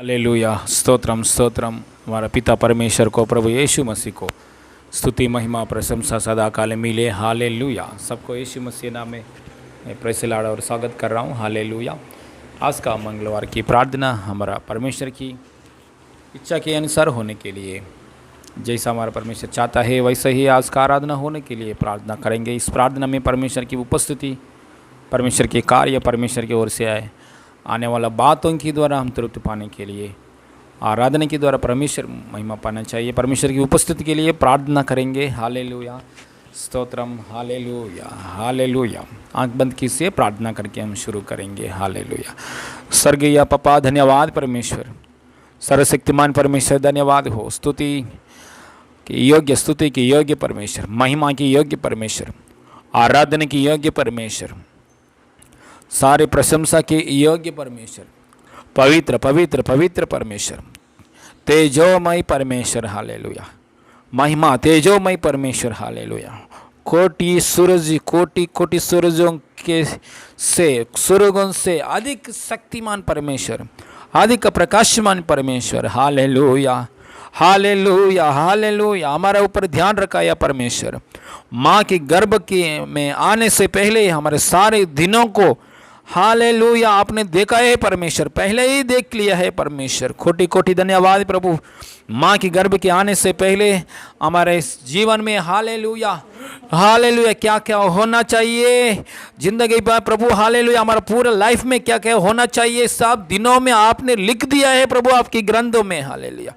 Hallelujah. Stotram stotram. हमारा पिता परमेश्वर को, प्रभु यीशु मसीह को स्तुति महिमा प्रशंसा सदा काल मिले। हालेलुया। सबको यीशु मसीह नाम में प्रेस लाड़ और स्वागत कर रहा हूँ। हालेलुया। आज का मंगलवार की प्रार्थना हमारा परमेश्वर की इच्छा के अनुसार होने के लिए, जैसा हमारा परमेश्वर चाहता है वैसे ही आज का आराधना होने के लिए प्रार्थना करेंगे। इस प्रार्थना में परमेश्वर की उपस्थिति, परमेश्वर के कार्य परमेश्वर की ओर से आए, आने वाला बातों के द्वारा हम तृप्ति पाने के लिए, आराधना के द्वारा परमेश्वर महिमा पाना चाहिए। परमेश्वर की उपस्थिति के लिए प्रार्थना करेंगे। हालेलुया। स्तोत्रम। हालेलुया। हालेलुया। आंख बंद कीजिए, प्रार्थना करके हम शुरू करेंगे। हालेलुया। स्वर्गीय पपा, धन्यवाद परमेश्वर, सर्वशक्तिमान परमेश्वर, धन्यवाद हो। स्तुति की योग्य परमेश्वर, महिमा की योग्य परमेश्वर, आराधना की योग्य परमेश्वर, सारे प्रशंसा के योग्य परमेश्वर, पवित्र पवित्र पवित्र परमेश्वर, तेजोमय परमेश्वर। हालेलुया। महिमा तेजोमय परमेश्वर। हालेलुया। कोटि सूरज, कोटि कोटि सूरजों के सूरजों से अधिक शक्तिमान परमेश्वर, अधिक प्रकाशमान परमेश्वर। हालेलुया। हालेलुया। हालेलुया। हमारे ऊपर ध्यान रखा या परमेश्वर, माँ के गर्भ के में आने से पहले हमारे सारे दिनों को हालेलुया आपने देखा है परमेश्वर, पहले ही देख लिया है परमेश्वर। कोटि कोटि धन्यवाद प्रभु। माँ की गर्भ के आने से पहले हमारे जीवन में हालेलुया हालेलुया क्या क्या होना चाहिए जिंदगी पर प्रभु, हालेलुया हमारा पूरा लाइफ में क्या क्या होना चाहिए, सब दिनों में आपने लिख दिया है प्रभु आपकी ग्रंथों में। हालेलुया।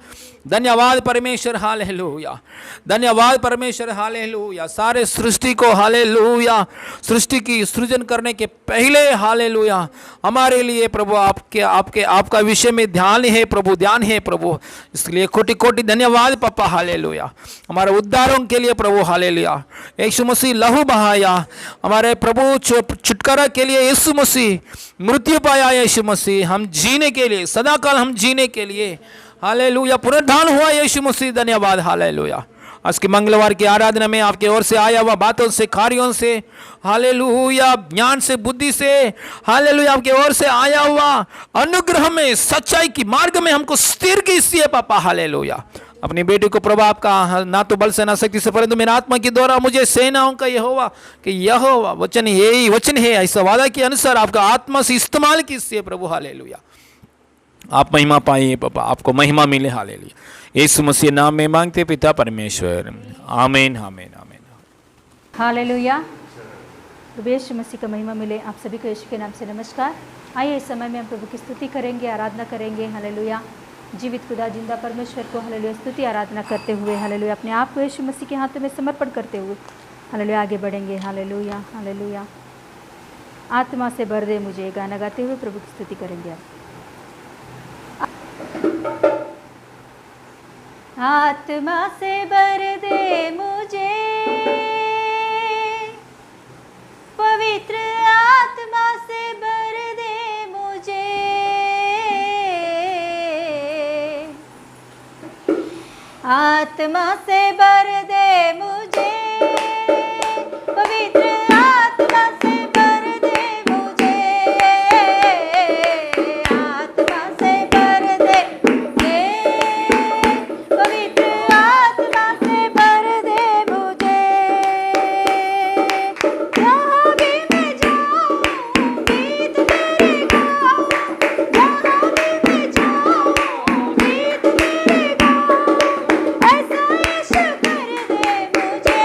धन्यवाद परमेश्वर। हालेलुया। धन्यवाद परमेश्वर। हालेलुया। सारे सृष्टि को हालेलुया, सृष्टि की सृजन करने के पहले हालेलुया हमारे लिए प्रभु आपका विषय में ध्यान है प्रभु, ध्यान है प्रभु। इसलिए कोटि कोटि धन्यवाद पापा। हालेलुया। हमारे उद्धारों के लिए प्रभु, हालेलुया यीशु मसीह लहू बहाया हमारे प्रभु, छुटकारा के लिए यीशु मसीह मृत्यु पाया, यीशु मसीह हम जीने के लिए, सदाकाल हम जीने के लिए हालेलुया पुनरुत्थान हुआ यीशु मसीह। धन्यवाद। हालेलुया। आज के मंगलवार की आराधना में आपके ओर से आया हुआ बातों से, कार्यों से, हालेलुया ज्ञान से, बुद्धि से, हालेलुया आपके ओर से आया हुआ अनुग्रह में, सच्चाई की मार्ग में हमको स्थिर कीजिए पापा। हालेलुया। अपनी बेटी को प्रभु आपका ना तो बल से ना शक्ति से परंतु मेरा आत्मा के द्वारा मुझे सेनाओं का यहोवा कि यहोवा वचन यही वचन है, ऐसा वादा के अनुसार आपका आत्मा से इस्तेमाल कीजिए प्रभु। हालेलुया। आप महिमा पाइए पापा, आपको महिमा मिले। हालेलुया। यीशु मसीह नाम में मांगते पिता परमेश्वर, आमीन आमीन आमीन। हालेलुया। प्रभु यीशु मसीह का महिमा मिले। आप सभी को यीशु के नाम से नमस्कार। आइए इस समय में हम प्रभु की स्तुति करेंगे, आराधना करेंगे। हालेलुया। जीवित खुदा जिंदा परमेश्वर को हालेलुया स्तुति आराधना करते हुए, हालेलुया अपने आप को यीशु मसीह के हाथों में समर्पण करते हुए हालेलुया आगे बढ़ेंगे। हालेलुया। हालेलुया। आत्मा से भर दे मुझे, गाना गाते हुए प्रभु की स्तुति करेंगे। आत्मा से भर दे मुझे, पवित्र आत्मा से भर दे मुझे, आत्मा से भर दे मुझे, पवित्र आत्मा से भर दे मुझे, आत्मा से भर दे मुझे, पवित्र आत्मा से भर दे मुझे। जहाँ भी मैं जाऊँगी तू मेरे गाँव, जहाँ भी मैं जाऊँगी तू मेरे गाँव, ऐसा यीशु कर दे मुझे।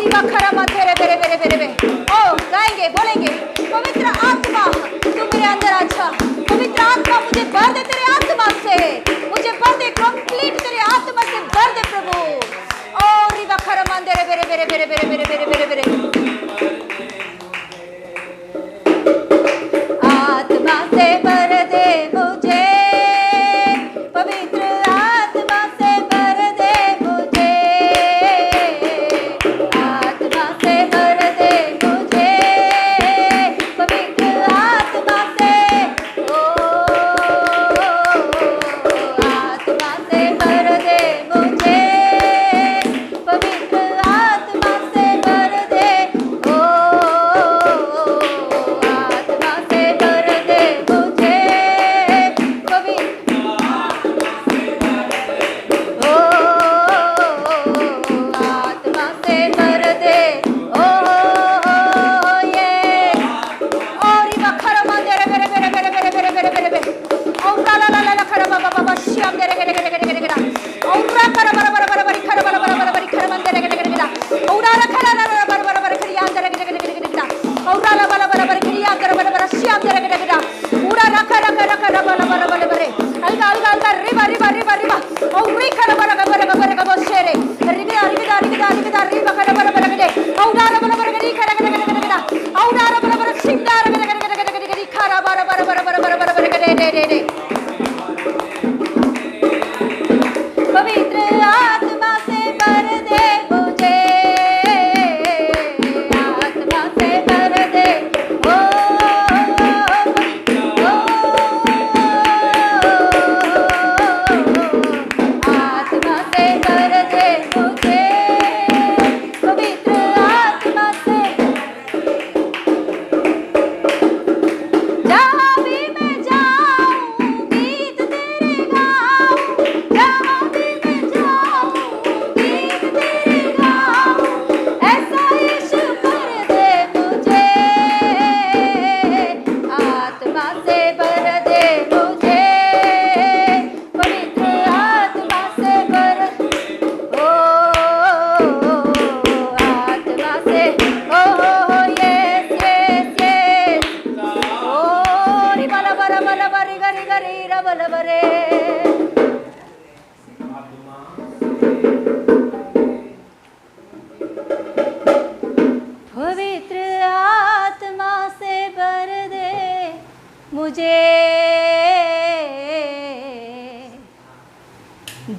रिवा खरमा तेरे बेरे बेरे बेरे बे ओ गाएंगे बोलेंगे पवित्र आत्मा तू मेरे अंदर अच्छा पवित्र आत्मा मुझे भर दे तेरे आत्मा से मुझे भर दे कंप्लीट तेरे आत्मा से भर दे प्रभु ओ रिवा खरमा तेरे बेरे बेरे बेरे बेरे बेरे बेरे बेरे बेरे आत्मा से भर दे मुझे पवित्र आत्मा से भर दे मुझे आत्मा से भर दे मुझे पवित्र आत्मा से ओ आत्मा से भर दे मुझे पवित्र आत्मा से भर दे ओ आत्मा से भर दे मुझे पवित्र ओ आत्मा से भर दे ओ ये और ये खरमा तेरे मेरे मेरे मेरे मेरे मेरे मेरे मेरे मेरे और ला ला ला ला खरमा बाबा श्याम तेरे तेरे तेरे तेरे तेरे और रा खरमा बरा बरा बरा खरमा बरा बरा बरा खरमा तेरे तेरे तेरे तेरे और रा खरा रा बरा बरा बरा खरिया तेरे तेरे तेरे तेरे और रा ला बरा बरा बरा खरिया तेरे बरा बरा श्याम तेरे तेरे तेरे पूरा रा खरा खरा खरा बरा बरा बरा बरे अलगा अलगा अलगा रिवा रिवा रिवा रिवा और री खरा बरा बरा बरा बरा शेरे रिवा रिवा रिवा रिवा रिवा खरा बरा बरा के और रा बरा बरा री खरा खरा खरा खरा और रा बरा बरा सिंगार खरा खरा खरा खरा खरा बरा बरा बरा बरा बरा बरा बरा दे दे दे पवित्र आत्मा से भर दे मुझे आत्मा से भर दे ओ आत्मा से भर दे मुझे पवित्र आत्मा से जहाँ भी मैं जाऊँ गीत तेरे गाऊँ जहाँ भी मैं जाऊँ गीत तेरे गाऊँ ऐसा यीशु कर दे मुझे आत्मा से भर दे मुझे पवित्र आत्मा से भर ओ आत्मा से ओ यस यस यस ओ रि बला बला बला बरी गरी गरी र बला बरे पवित्र आत्मा से भर दे मुझे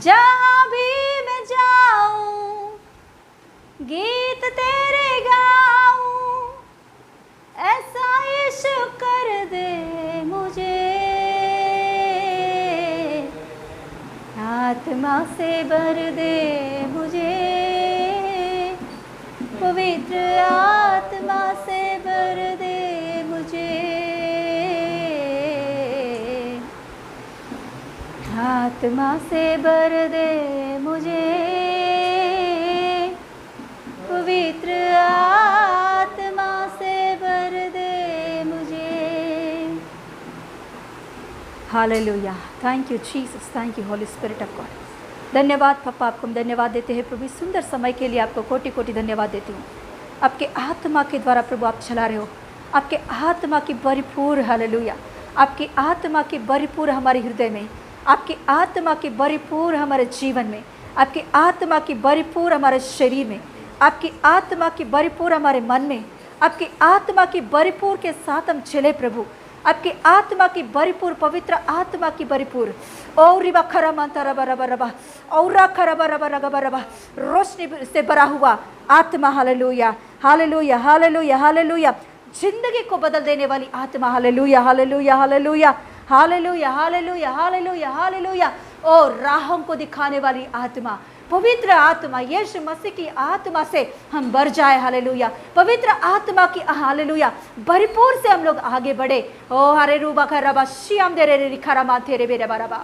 जहाँ भी मैं जाऊँ गीत तेरे गाऊँ ऐसा यीशु कर दे मुझे आत्मा से भर दे मुझे पवित्र आत्मा से भर दे मुझे आत्मा से भर दे मुझे पवित्र आत्मा से भर दे मुझे hallelujah thank you Jesus thank you Holi spirit of God धन्यवाद पापा आपको हम धन्यवाद देते हैं प्रभु इस सुंदर समय के लिए आपको कोटि कोटि धन्यवाद देती हूँ आपके आत्मा के द्वारा प्रभु आप चला रहे हो आपके आत्मा की भरपूर हालेलुया आपकी आत्मा की भरपूर हमारे हृदय में आपकी आत्मा की भरपूर हमारे जीवन में आपकी आत्मा की भरपूर हमारे शरीर में आपकी आत्मा की भरपूर हमारे मन में आपकी आत्मा की भरपूर के साथ हम चले प्रभु आपकी आत्मा की भरपूर पवित्र आत्मा की भरपूर और रिबा खरा मानता रबा रबा रबा और खरा रबा रबा रबा रोशनी से भरा हुआ आत्मा हालेलुया हालेलुया हालेलुया हालेलुया जिंदगी को बदल देने वाली आत्मा hallelujah hallelujah hallelujah hallelujah hallelujah hallelujah hallelujah और राहों को दिखाने वाली आत्मा पवित्र आत्मा यीशु मसीह की आत्मा से हम भर जाए हालेलुया पवित्र आत्मा की हालेलुया भरपूर से हम लोग आगे बढ़े ओ हरे रूबा खरबा श्याम दे रे खरा मा तेरे बेरे बराबा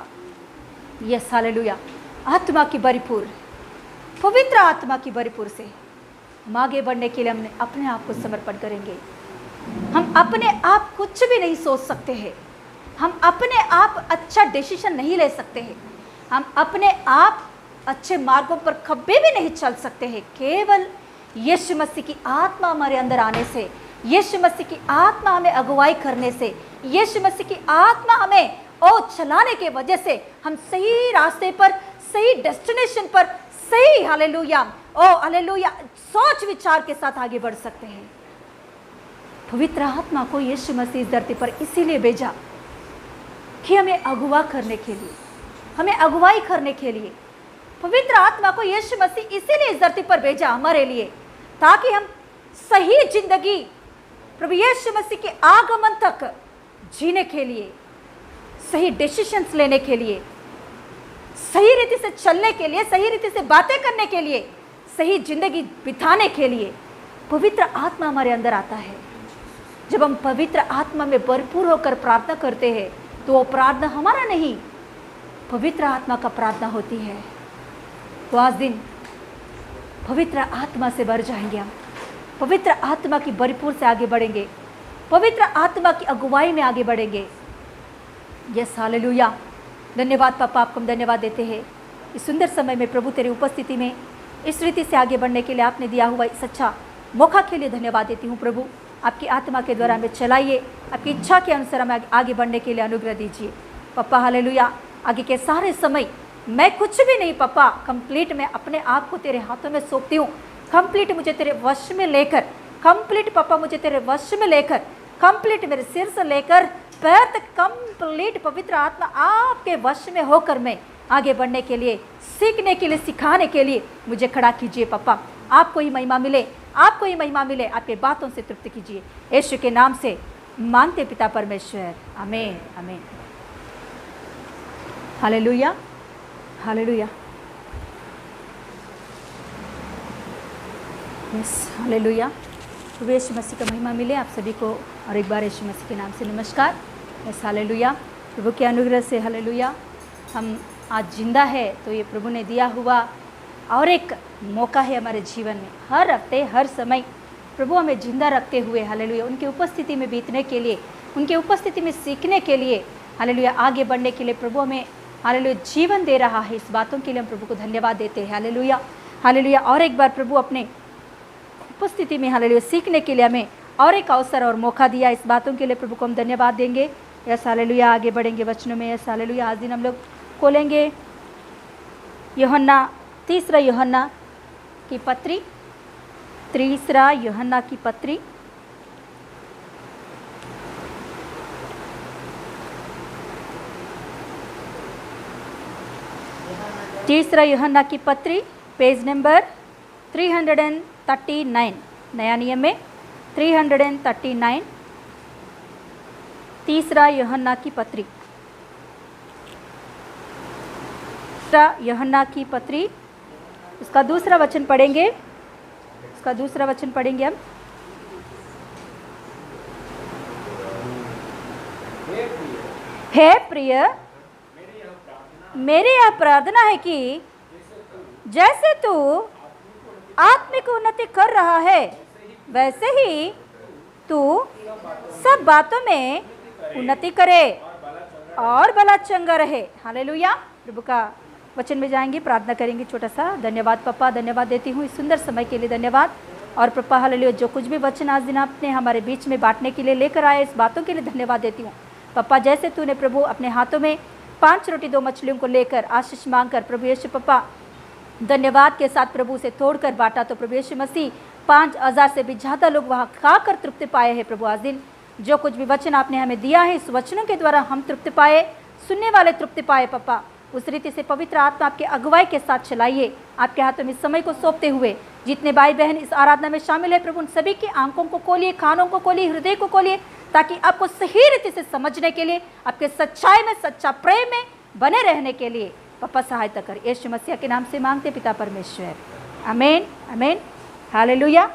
यस हालेलुया आत्मा की भरपूर पवित्र आत्मा की भरपूर से हम आगे बढ़ने के लिए हमने अपने आप को समर्पण करेंगे हम अपने आप कुछ भी नहीं सोच सकते हैं हम अपने आप अच्छा डिसीजन नहीं ले सकते हैं हम अपने आप अच्छे मार्गों पर कभी भी नहीं चल सकते हैं केवल यीशु मसीह की आत्मा हमारे अंदर आने से, यीशु मसीह की आत्मा हमें अगुवाई करने से, यीशु मसीह की आत्मा हमें चलाने के वजह से हम सही रास्ते पर, सही डेस्टिनेशन पर, सही हालेलुया हालेलुया सोच विचार के साथ आगे बढ़ सकते हैं। पवित्र आत्मा को यीशु मसीह इस धरती पर इसीलिए भेजा कि हमें अगुवा करने के लिए, हमें अगुवाई करने के लिए पवित्र आत्मा को यीशु मसीह इसीलिए इस धरती पर भेजा हमारे लिए, ताकि हम सही जिंदगी प्रभु यीशु मसीह के आगमन तक जीने के लिए, सही डिसीजंस लेने के लिए, सही रीति से चलने के लिए, सही रीति से बातें करने के लिए, सही जिंदगी बिताने के लिए पवित्र आत्मा हमारे अंदर आता है। जब हम पवित्र आत्मा में भरपूर होकर प्रार्थना करते हैं तो वो प्रार्थना हमारा नहीं, पवित्र आत्मा का प्रार्थना होती है। तो आज दिन पवित्र आत्मा से भर जाएंगे हम, पवित्र आत्मा की भरपूर से आगे बढ़ेंगे, पवित्र आत्मा की अगुवाई में आगे बढ़ेंगे। Yes hallelujah. धन्यवाद पापा, आपको हम धन्यवाद देते हैं इस सुंदर समय में प्रभु तेरी उपस्थिति में इस रीति से आगे बढ़ने के लिए आपने दिया हुआ इस अच्छा मौका के लिए धन्यवाद देती हूँ। प्रभु आपकी आत्मा के द्वारा हमें चलाइए, आपकी इच्छा के अनुसार हमें आगे बढ़ने के लिए अनुग्रह दीजिए पापा। हालेलुया। आगे के सारे समय मैं कुछ भी नहीं पापा, कंप्लीट मैं अपने आप को तेरे हाथों में सौंपती हूँ। कंप्लीट मुझे तेरे वश में लेकर, कंप्लीट पापा मुझे तेरे वश में लेकर, कंप्लीट मेरे सिर से लेकर पैर तक कंप्लीट पवित्र आत्मा आपके वश में होकर मैं आगे बढ़ने के लिए, सीखने के लिए, सिखाने के लिए मुझे खड़ा कीजिए पापा। आपको ही महिमा मिले, आपको ही महिमा मिले, आपके बातों से तृप्त कीजिए। यीशु के नाम से मांगते पिता परमेश्वर, आमीन आमीन। हालेलुया हालेलुया। यस हालेलुया। प्रभु यीशु मसीह का महिमा मिले आप सभी को और एक बार यीशु मसीह के नाम से नमस्कार। यस हालेलुया। प्रभु के अनुग्रह से हालेलुया हम आज जिंदा है तो ये प्रभु ने दिया हुआ और एक मौका है हमारे जीवन में। हर हफ्ते हर समय प्रभु हमें जिंदा रखते हुए हालेलुया उनकी उपस्थिति में बीतने के लिए, उनकी उपस्थिति में सीखने के लिए, हालेलुया आगे बढ़ने के लिए प्रभु हमें हालेलुया जीवन दे रहा है। इस बातों के लिए हम प्रभु को धन्यवाद देते हैं। Hallelujah hallelujah. और एक बार प्रभु अपने उपस्थिति में हालेलुया सीखने के लिए हमें और एक अवसर और मौका दिया। इस बातों के लिए प्रभु को हम धन्यवाद देंगे। Yes hallelujah. आगे बढ़ेंगे वचनों में। Yes hallelujah. आज दिन हम लोग खोलेंगे यूहन्ना, तीसरा यूहन्ना की पत्री, तीसरा यूहन्ना की पत्री, तीसरा यूहन्ना की पत्री, पेज नंबर 339, नया नियम में 339, तीसरा यूहन्ना की पत्री, तीसरा यूहन्ना की पत्री, उसका दूसरा वचन पढ़ेंगे, उसका दूसरा वचन पढ़ेंगे हम। हे प्रिय, मेरी यह प्रार्थना है कि जैसे तू आत्मिक उन्नति कर रहा है वैसे ही तू सब बातों में उन्नति करे और भला चंगा रहे। हालेलुया। प्रभु का वचन में जाएंगे, प्रार्थना करेंगे छोटा सा। धन्यवाद पापा, धन्यवाद देती हूँ इस सुंदर समय के लिए, धन्यवाद। और पापा हालेलुया जो कुछ भी वचन आज दिन आपने हमारे बीच में बांटने के लिए लेकर आए, इस बातों के लिए धन्यवाद देती हूँ पापा। जैसे तूने प्रभु अपने हाथों में 5 रोटी 2 मछलियों को लेकर आशीष मांगकर प्रभु यीशु पापा धन्यवाद के साथ प्रभु से तोड़कर बांटा, तो प्रभु यीशु मसीह 5000 से भी ज़्यादा लोग वहाँ खाकर तृप्ति पाए हैं। प्रभु आज दिन जो कुछ भी वचन आपने हमें दिया है, इस वचनों के द्वारा हम तृप्ति पाए, सुनने वाले तृप्ति पाए पापा। उस रीति से पवित्र आत्मा आपके अगुवाई के साथ चलाइए। आपके हाथों में इस समय को सौंपते हुए जितने भाई बहन इस आराधना में शामिल है प्रभु, उन सभी की आंखों को खोलिए, कानों को खोलिए, हृदय को खोलिए, ताकि आपको सही रीति से समझने के लिए, आपके सच्चाई में, सच्चा प्रेम में बने रहने के लिए पापा सहायता कर। यीशु मसीह के नाम से मांगते पिता परमेश्वर, आमीन आमीन। हालेलुया।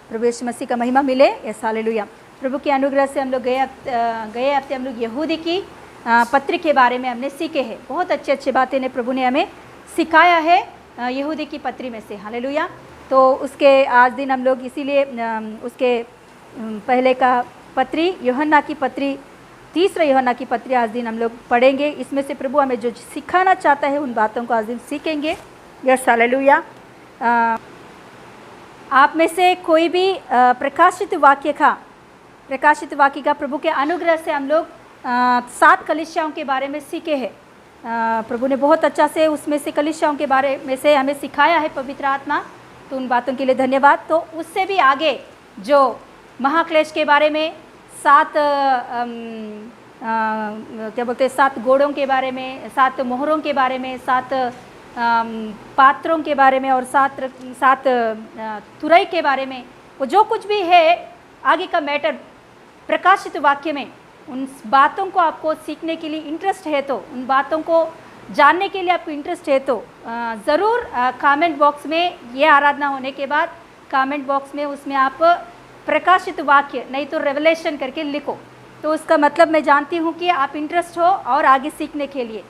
प्रभु यीशु मसीह का महिमा मिले। यस हालेलुया। प्रभु के अनुग्रह से हम लोग गए हफ्ते हम लोग यहूदी की पत्री के बारे में हमने सीखे हैं। बहुत अच्छी अच्छी बातें ने प्रभु ने हमें सिखाया है यहूदी की पत्री में से। हालेलुया। तो उसके आज दिन हम लोग इसीलिए उसके पहले का पत्री यूहन्ना की पत्री, तीसरा यूहन्ना की पत्री आज दिन हम लोग पढ़ेंगे। इसमें से प्रभु हमें जो सिखाना चाहता है उन बातों को आज दिन सीखेंगे। Yes hallelujah. आप में से कोई भी प्रकाशित वाक्य का प्रभु के अनुग्रह से हम लोग 7 कलीसियाओं के बारे में सीखे हैं। प्रभु ने बहुत अच्छा से उसमें से कलीसियाओं के बारे में से हमें सिखाया है पवित्र आत्मा, तो उन बातों के लिए धन्यवाद। तो उससे भी आगे जो महाक्लेश के बारे में 7 क्या बोलते हैं 7 घोड़ों के बारे में, 7 मोहरों के बारे में, 7 पात्रों के बारे में और 7 तुरई के बारे में, वो जो कुछ भी है आगे का मैटर प्रकाशित वाक्य में, उन बातों को आपको सीखने के लिए इंटरेस्ट है तो, उन बातों को जानने के लिए आपको इंटरेस्ट है तो ज़रूर कमेंट बॉक्स में, ये आराधना होने के बाद कमेंट बॉक्स में उसमें आप प्रकाशित वाक्य नहीं तो रेवलेशन करके लिखो, तो उसका मतलब मैं जानती हूँ कि आप इंटरेस्ट हो और आगे सीखने के लिए।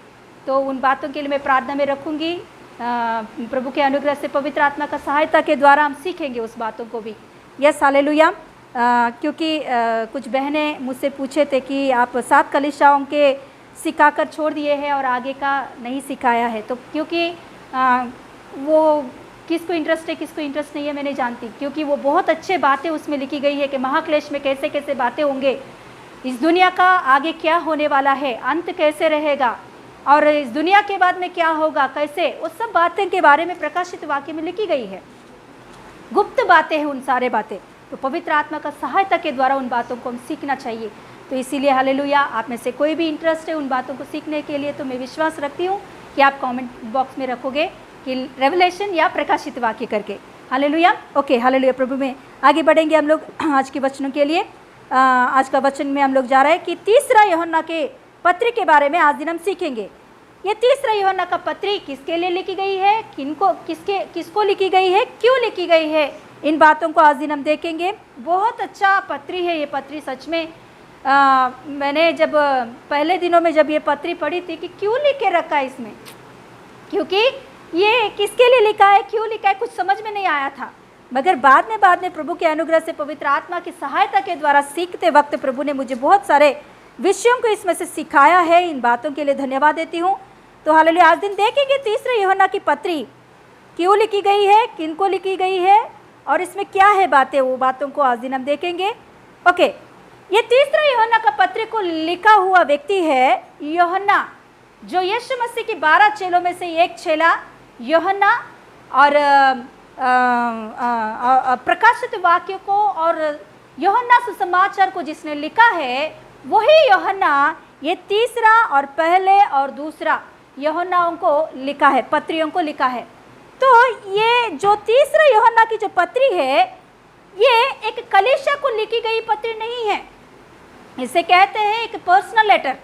तो उन बातों के लिए मैं प्रार्थना में रखूँगी। प्रभु के अनुग्रह से पवित्र आत्मा का सहायता के द्वारा हम सीखेंगे उस बातों को भी। Yes hallelujah. क्योंकि कुछ बहनें मुझसे पूछे थे कि आप 7 कलीसियाओं के सिखाकर छोड़ दिए हैं और आगे का नहीं सिखाया है, तो क्योंकि वो किसको इंटरेस्ट है किसको इंटरेस्ट नहीं है मैं नहीं जानती, क्योंकि वो बहुत अच्छे बातें उसमें लिखी गई है कि महाक्लेश में कैसे कैसे बातें होंगे, इस दुनिया का आगे क्या होने वाला है, अंत कैसे रहेगा और इस दुनिया के बाद में क्या होगा कैसे, उस सब बातें के बारे में प्रकाशित वाक्य में लिखी गई है। गुप्त बातें हैं उन सारे बातें, तो पवित्र आत्मा का सहायता के द्वारा उन बातों को हम सीखना चाहिए। तो इसीलिए हालेलुया, आप में से कोई भी इंटरेस्ट है उन बातों को सीखने के लिए, तो मैं विश्वास रखती हूँ कि आप कमेंट बॉक्स में रखोगे कि रेवलेशन या प्रकाशित वाक्य करके। हालेलुया। Okay hallelujah. प्रभु में आगे बढ़ेंगे हम लोग आज के वचनों के लिए। आज का वचन में हम लोग जा रहे हैं कि 3 यूहन्ना के पत्री के बारे में आज दिन हम सीखेंगे। ये 3 यूहन्ना का पत्री किसके लिए लिखी गई है, किसको लिखी गई है, क्यों लिखी गई है, इन बातों को आज दिन हम देखेंगे। बहुत अच्छा पत्री है ये पत्री, सच में मैंने जब पहले दिनों में जब ये पत्री पढ़ी थी कि क्यों लिख के रखा है इसमें, क्योंकि ये किसके लिए लिखा है, क्यों लिखा है, कुछ समझ में नहीं आया था। मगर बाद में प्रभु के अनुग्रह से पवित्र आत्मा की सहायता के द्वारा सीखते वक्त प्रभु ने मुझे बहुत सारे विषयों को इसमें से सिखाया है। इन बातों के लिए धन्यवाद देती हूँ। तो हालेलुया, आज दिन देखेंगे 3 यूहन्ना की पत्री क्यों लिखी गई है, किनको लिखी गई है और इसमें क्या है बातें, वो बातों को आज दिन हम देखेंगे। ओके, ये 3 यूहन्ना का पत्र को लिखा हुआ व्यक्ति है यूहन्ना, जो यीशु मसीह की 12 चेलों में से एक चेला यूहन्ना, और प्रकाशित वाक्य को और यूहन्ना सुसमाचार को जिसने लिखा है वही यूहन्ना ये 3 और पहले और दूसरा यूहन्नाओं को लिखा है, पत्रियों को लिखा है। तो ये जो 3 यूहन्ना की जो पत्री है ये एक कलीसिया को लिखी गई पत्री नहीं है, इसे कहते हैं एक पर्सनल लेटर।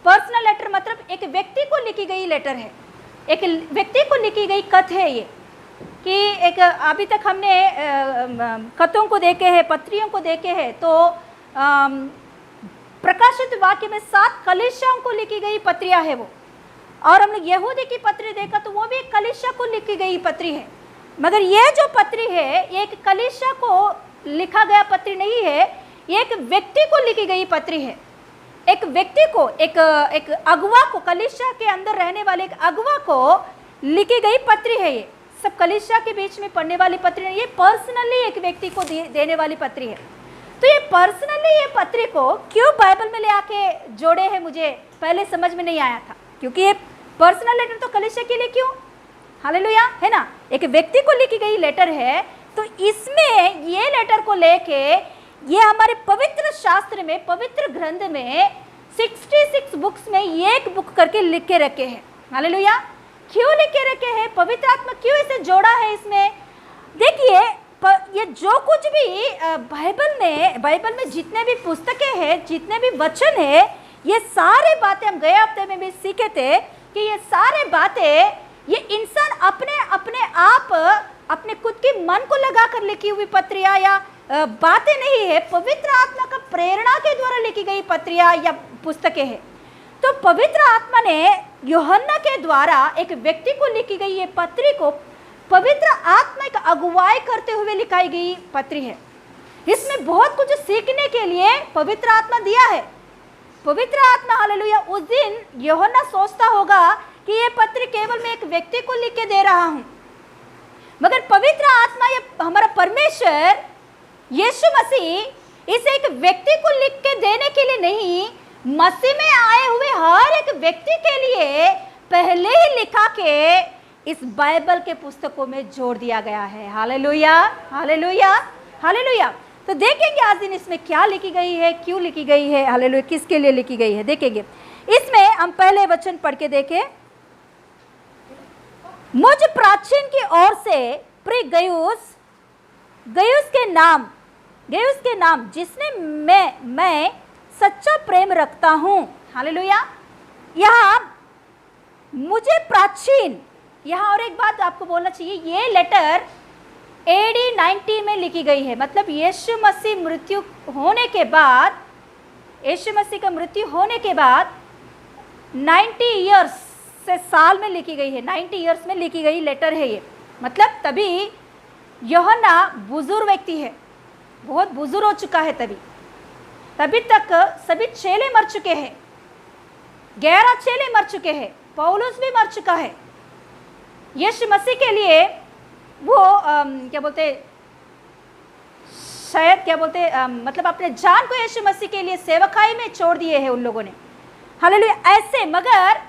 पर्सनल लेटर मतलब एक व्यक्ति को लिखी गई लेटर है, एक व्यक्ति को लिखी गई खत है ये, कि एक अभी तक हमने खतों को देखे हैं, पत्रियों को देखे हैं, तो प्रकाशित वाक्य में 7 कलीसियाओं को लिखी गई पत्रियां है वो, और हम लोग यहूदी की पत्री देखा तो वो भी एक कलीसिया को लिखी गई पत्री है। मगर ये जो पत्री है ये एक कलीसिया को लिखा गया पत्री नहीं है, ये एक व्यक्ति को लिखी गई पत्री है। एक व्यक्ति को, एक अगुवा को, कलीसिया के अंदर रहने वाले एक अगुवा को लिखी गई पत्री है। ये सब कलीसिया के बीच में पढ़ने वाली पत्री नहीं, ये पर्सनली एक व्यक्ति को देने वाली पत्री है। तो ये पर्सनली ये पत्री को क्यों बाइबल में ले आके जोड़े हैं, मुझे पहले समझ में नहीं आया था, क्योंकि ये पर्सनल लेटर तो कलीसिया के लिए क्यों, हालेलुया, है ना, एक व्यक्ति को लिखी गई लेटर है। तो इसमें ये लेटर को लेके ये हमारे पवित्र शास्त्र में, पवित्र ग्रंथ में 66 बुक्स में एक बुक करके लिख के रखे हैं। हालेलुया, क्यों लिख के रखे हैं, पवित्र आत्मा क्यों इसे जोड़ा है इसमें। देखिए ये जो कुछ भी बाइबल में जितने भी पुस्तकें हैं, जितने भी वचन है, ये सारे बातें हम गए हफ्ते में भी सीखे थे कि ये सारे बातें ये इंसान अपने आप अपने खुद की मन को लगा कर लिखी हुई पत्रियां या बातें नहीं है, पवित्र आत्मा का प्रेरणा के द्वारा लिखी गई पत्रियां या पुस्तकें हैं। तो पवित्र आत्मा ने यूहन्ना के द्वारा एक व्यक्ति को लिखी गई ये पत्री को पवित्र आत्मा की अगुवाई करते हुए लिखाई गई पत्री है। इसमें बहुत कुछ सीखने के लिए पवित्र आत्मा दिया है। पवित्र आत्मा, हालेलुया, उस दिन यूहन्ना सोचता होगा कि ये पत्र केवल मैं एक व्यक्ति को लिख के दे रहा हूँ, मगर पवित्र आत्मा या हमारा परमेश्वर यीशु मसीह इस एक व्यक्ति को लिख के देने के लिए नहीं, मसीह में आए हुए हर एक व्यक्ति के लिए पहले ही लिखा के इस बाइबल के पुस्तकों में जोड़ दिया गया है। Hallelujah, hallelujah, hallelujah. तो देखेंगे आज दिन इसमें क्या लिखी गई है, क्यों लिखी गई है, हालेलुया, किसके लिए लिखी गई है, देखेंगे। इसमें हम पहले वचन पढ़ के देखें। मुझ प्राचीन की ओर से प्रिय गयुस के नाम जिसने मैं सच्चा प्रेम रखता हूं। हालेलुया। यहाँ मुझे प्राचीन, यहाँ और एक बात आपको बोलना चाहिए, ये लेटर AD 90 में लिखी गई है। मतलब यीशु मसीह मृत्यु होने के बाद, यीशु मसीह का मृत्यु होने के बाद 90 ईयर्स से साल में लिखी गई है, 90 ईयर्स में लिखी गई लेटर है ये। मतलब तभी यूहन्ना बुजुर्ग व्यक्ति है, बहुत बुजुर्ग हो चुका है। तभी तक सभी चेले मर चुके हैं, 11 चेले मर चुके हैं, पौलुस भी मर चुका है। यीशु मसीह के लिए वो क्या बोलते, शायद क्या बोलते, मतलब अपने जान को यीशु मसीह के लिए सेवकाई में छोड़ दिए हैं उन लोगों ने। हालेलुया। ऐसे मगर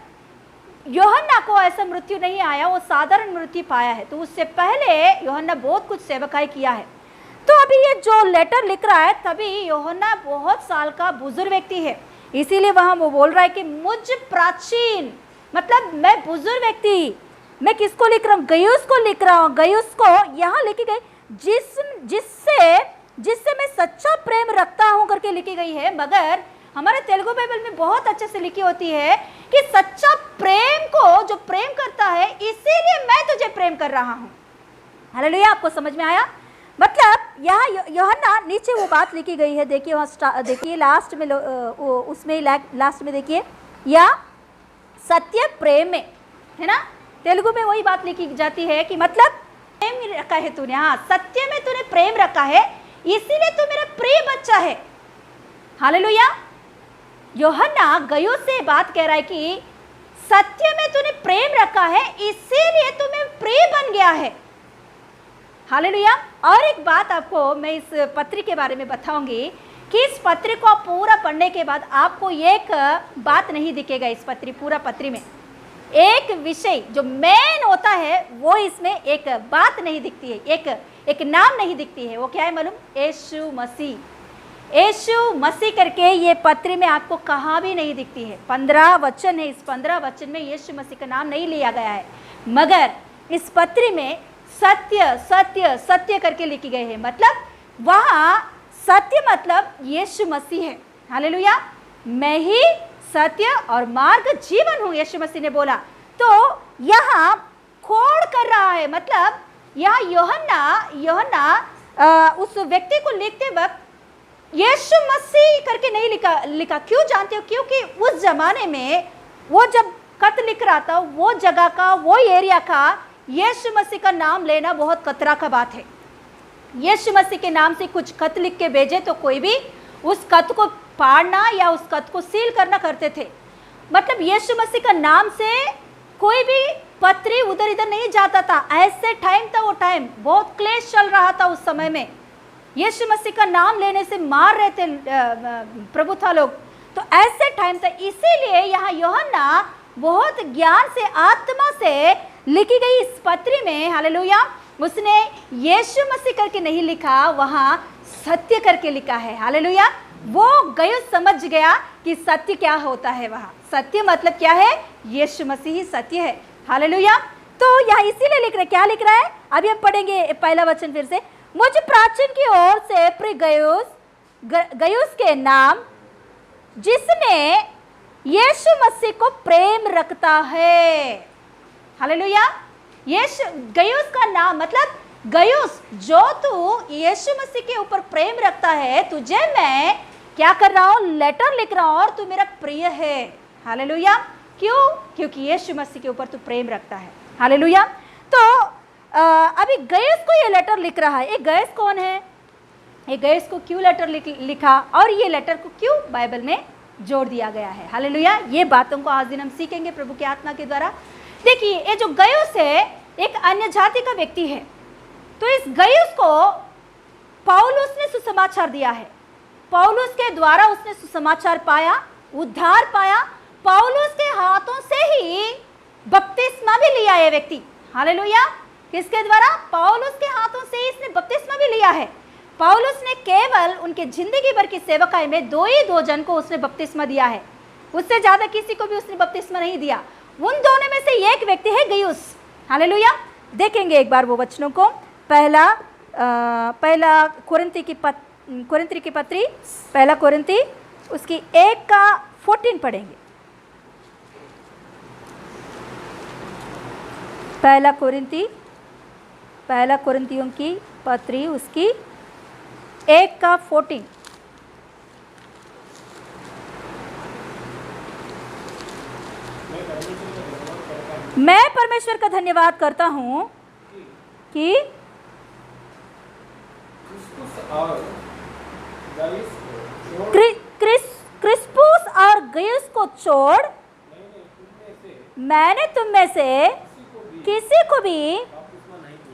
यूहन्ना को ऐसा मृत्यु नहीं आया, वो साधारण मृत्यु पाया है। तो उससे पहले यूहन्ना बहुत कुछ सेवकाई किया है। तो अभी ये जो लेटर लिख रहा है, तभी यूहन्ना बहुत साल का बुजुर्ग व्यक्ति है, इसीलिए वहां वो बोल रहा है कि मुझ प्राचीन, मतलब मैं बुजुर्ग व्यक्ति, मैं किसको लिख रहा हूँ, गयुस को लिख रहा हूँ। गयुस को यहाँ लिखी गई जिससे मैं सच्चा प्रेम रखता हूँ करके लिखी गई है। मगर हमारे तेलुगु बाइबल में बहुत अच्छे से लिखी होती है कि सच्चा प्रेम को जो प्रेम करता है, इसीलिए मैं तुझे प्रेम कर रहा हूँ। हालेलुया। आपको समझ में आया? मतलब यहाँ यूहन्ना नीचे वो बात लिखी गई है, देखिए वहाँ, देखिए लास्ट में, उसमें लास्ट में देखिए, या सत्य प्रेम में, है ना, तेलुगु में वही बात लिखी जाती है कि मतलब प्रेम रखा है तूने, हाँ, सत्य में तूने प्रेम रखा है, इसीलिए तू मेरा प्रिय बच्चा है। हालेलुया। यूहन्ना गयुस से बात कह रहा है कि सत्य में तूने प्रेम रखा है, इसीलिए तू मेरा प्रिय बन गया है। हालेलुया। और एक बात आपको मैं इस पत्री के बारे में बताऊंगी कि इस पत्री को पूरा पढ़ने के बाद आपको एक बात नहीं दिखेगा इस पूरा पत्री में। एक विषय जो मेन होता है वो इसमें एक बात नहीं दिखती है, एक नाम नहीं दिखती है। वो क्या है मालूम? यीशु मसीह। यीशु मसीह करके ये पत्री में आपको कहाँ भी नहीं दिखती है। 15 वचन है, इस 15 वचन में यीशु मसीह का नाम नहीं लिया गया है, मगर इस पत्री में सत्य सत्य सत्य करके लिखी गई है। मतलब वहाँ सत्य मतलब यीशु मसीह है। हालेलुया। मैं ही सत्य और मार्ग जीवन हूँ, यीशु मसीह ने बोला। तो यहाँ खोड़ कर रहा है, मतलब यहाँ यूहन्ना उस व्यक्ति को लिखते वक्त यीशु मसीह करके नहीं लिखा। क्यों जानते हो? क्योंकि उस जमाने में वो जब खत लिख रहा था, वो जगह का, वो एरिया का यीशु मसीह का नाम लेना बहुत खतरा का बात है। यीशु मसीह के नाम से कुछ खत लिख के भेजे तो कोई भी उस खत को फाड़ना या उस खत को सील करना करते थे। मतलब यीशु मसीह का नाम से कोई भी पत्री उधर इधर नहीं जाता था। ऐसे टाइम था, वो टाइम बहुत क्लेश चल रहा था उस समय में। यीशु मसीह का नाम लेने से मार रहे थे प्रभु था लोग। तो ऐसे टाइम था, इसीलिए यहाँ यूहन्ना बहुत ज्ञान से, आत्मा से लिखी गई इस पत्री में, हालेलुया, उसने यीशु मसीह करके नहीं लिखा, वहाँ सत्य करके लिखा है। हालेलुया। वो गयुस समझ गया कि सत्य क्या होता है। वहाँ सत्य मतलब क्या है? यीशु मसीह ही सत्य है। हालेलुया। तो यहाँ इसीलिए लिख रहे, क्या लिख रहा है? अभी हम पढ़ेंगे पहला वचन फिर से। मुझ प्राचीन की ओर से प्रिय गयुस के नाम जिसने यीशु मसीह को प्रेम रखता है। हालेलुया। यीशु गयुस का नाम मतलब गयुस, जो तू यीशु मसीह के ऊपर प्रेम रखता है, तुझे मैं क्या कर रहा हूँ? लेटर लिख रहा हूँ और तू मेरा प्रिय है। हालेलुया। क्यों? क्योंकि यीशु मसीह के ऊपर तू प्रेम रखता है। हालेलुया। तो अभी गयुस को ये लेटर लिख रहा है। ये गयुस कौन है? ये गयुस को क्यों लेटर लिखा और ये लेटर को क्यों बाइबल में जोड़ दिया गया है? हालेलुया। ये बातों को आज दिन हम सीखेंगे प्रभु की आत्मा के द्वारा। देखिए, ये जो गयुस है एक अन्य जाति का व्यक्ति है। तो इस गयुस को पौलुस ने सुसमाचार दिया है। पौलुस के द्वारा उसने सुसमाचार पाया, उद्धार पाया। पौलुस के हाथों से ही बपतिस्मा भी लिया है व्यक्ति। हालेलुया। किसके द्वारा? पौलुस के हाथों से ही इसने बपतिस्मा भी लिया है। पौलुस ने केवल उनके जिंदगी भर की सेवकाई में दो जन को उसने बपतिस्मा दिया है, उससे ज्यादा किसी को भी उसने बपतिस्मा नहीं दिया। उन दोनों में से एक व्यक्ति है गयुस। हालेलुया। देखेंगे एक बार वो वचनों को। पहला कोरिन्थी की पत्री, पहला कोरिन्थी उसकी 1:14 पढ़ेंगे। पहला कोरिन्थियों की पत्री उसकी 1:14। मैं परमेश्वर का धन्यवाद करता हूं कि क्रिस्पुस और गयुस को छोड़ मैंने तुम में से किसी को भी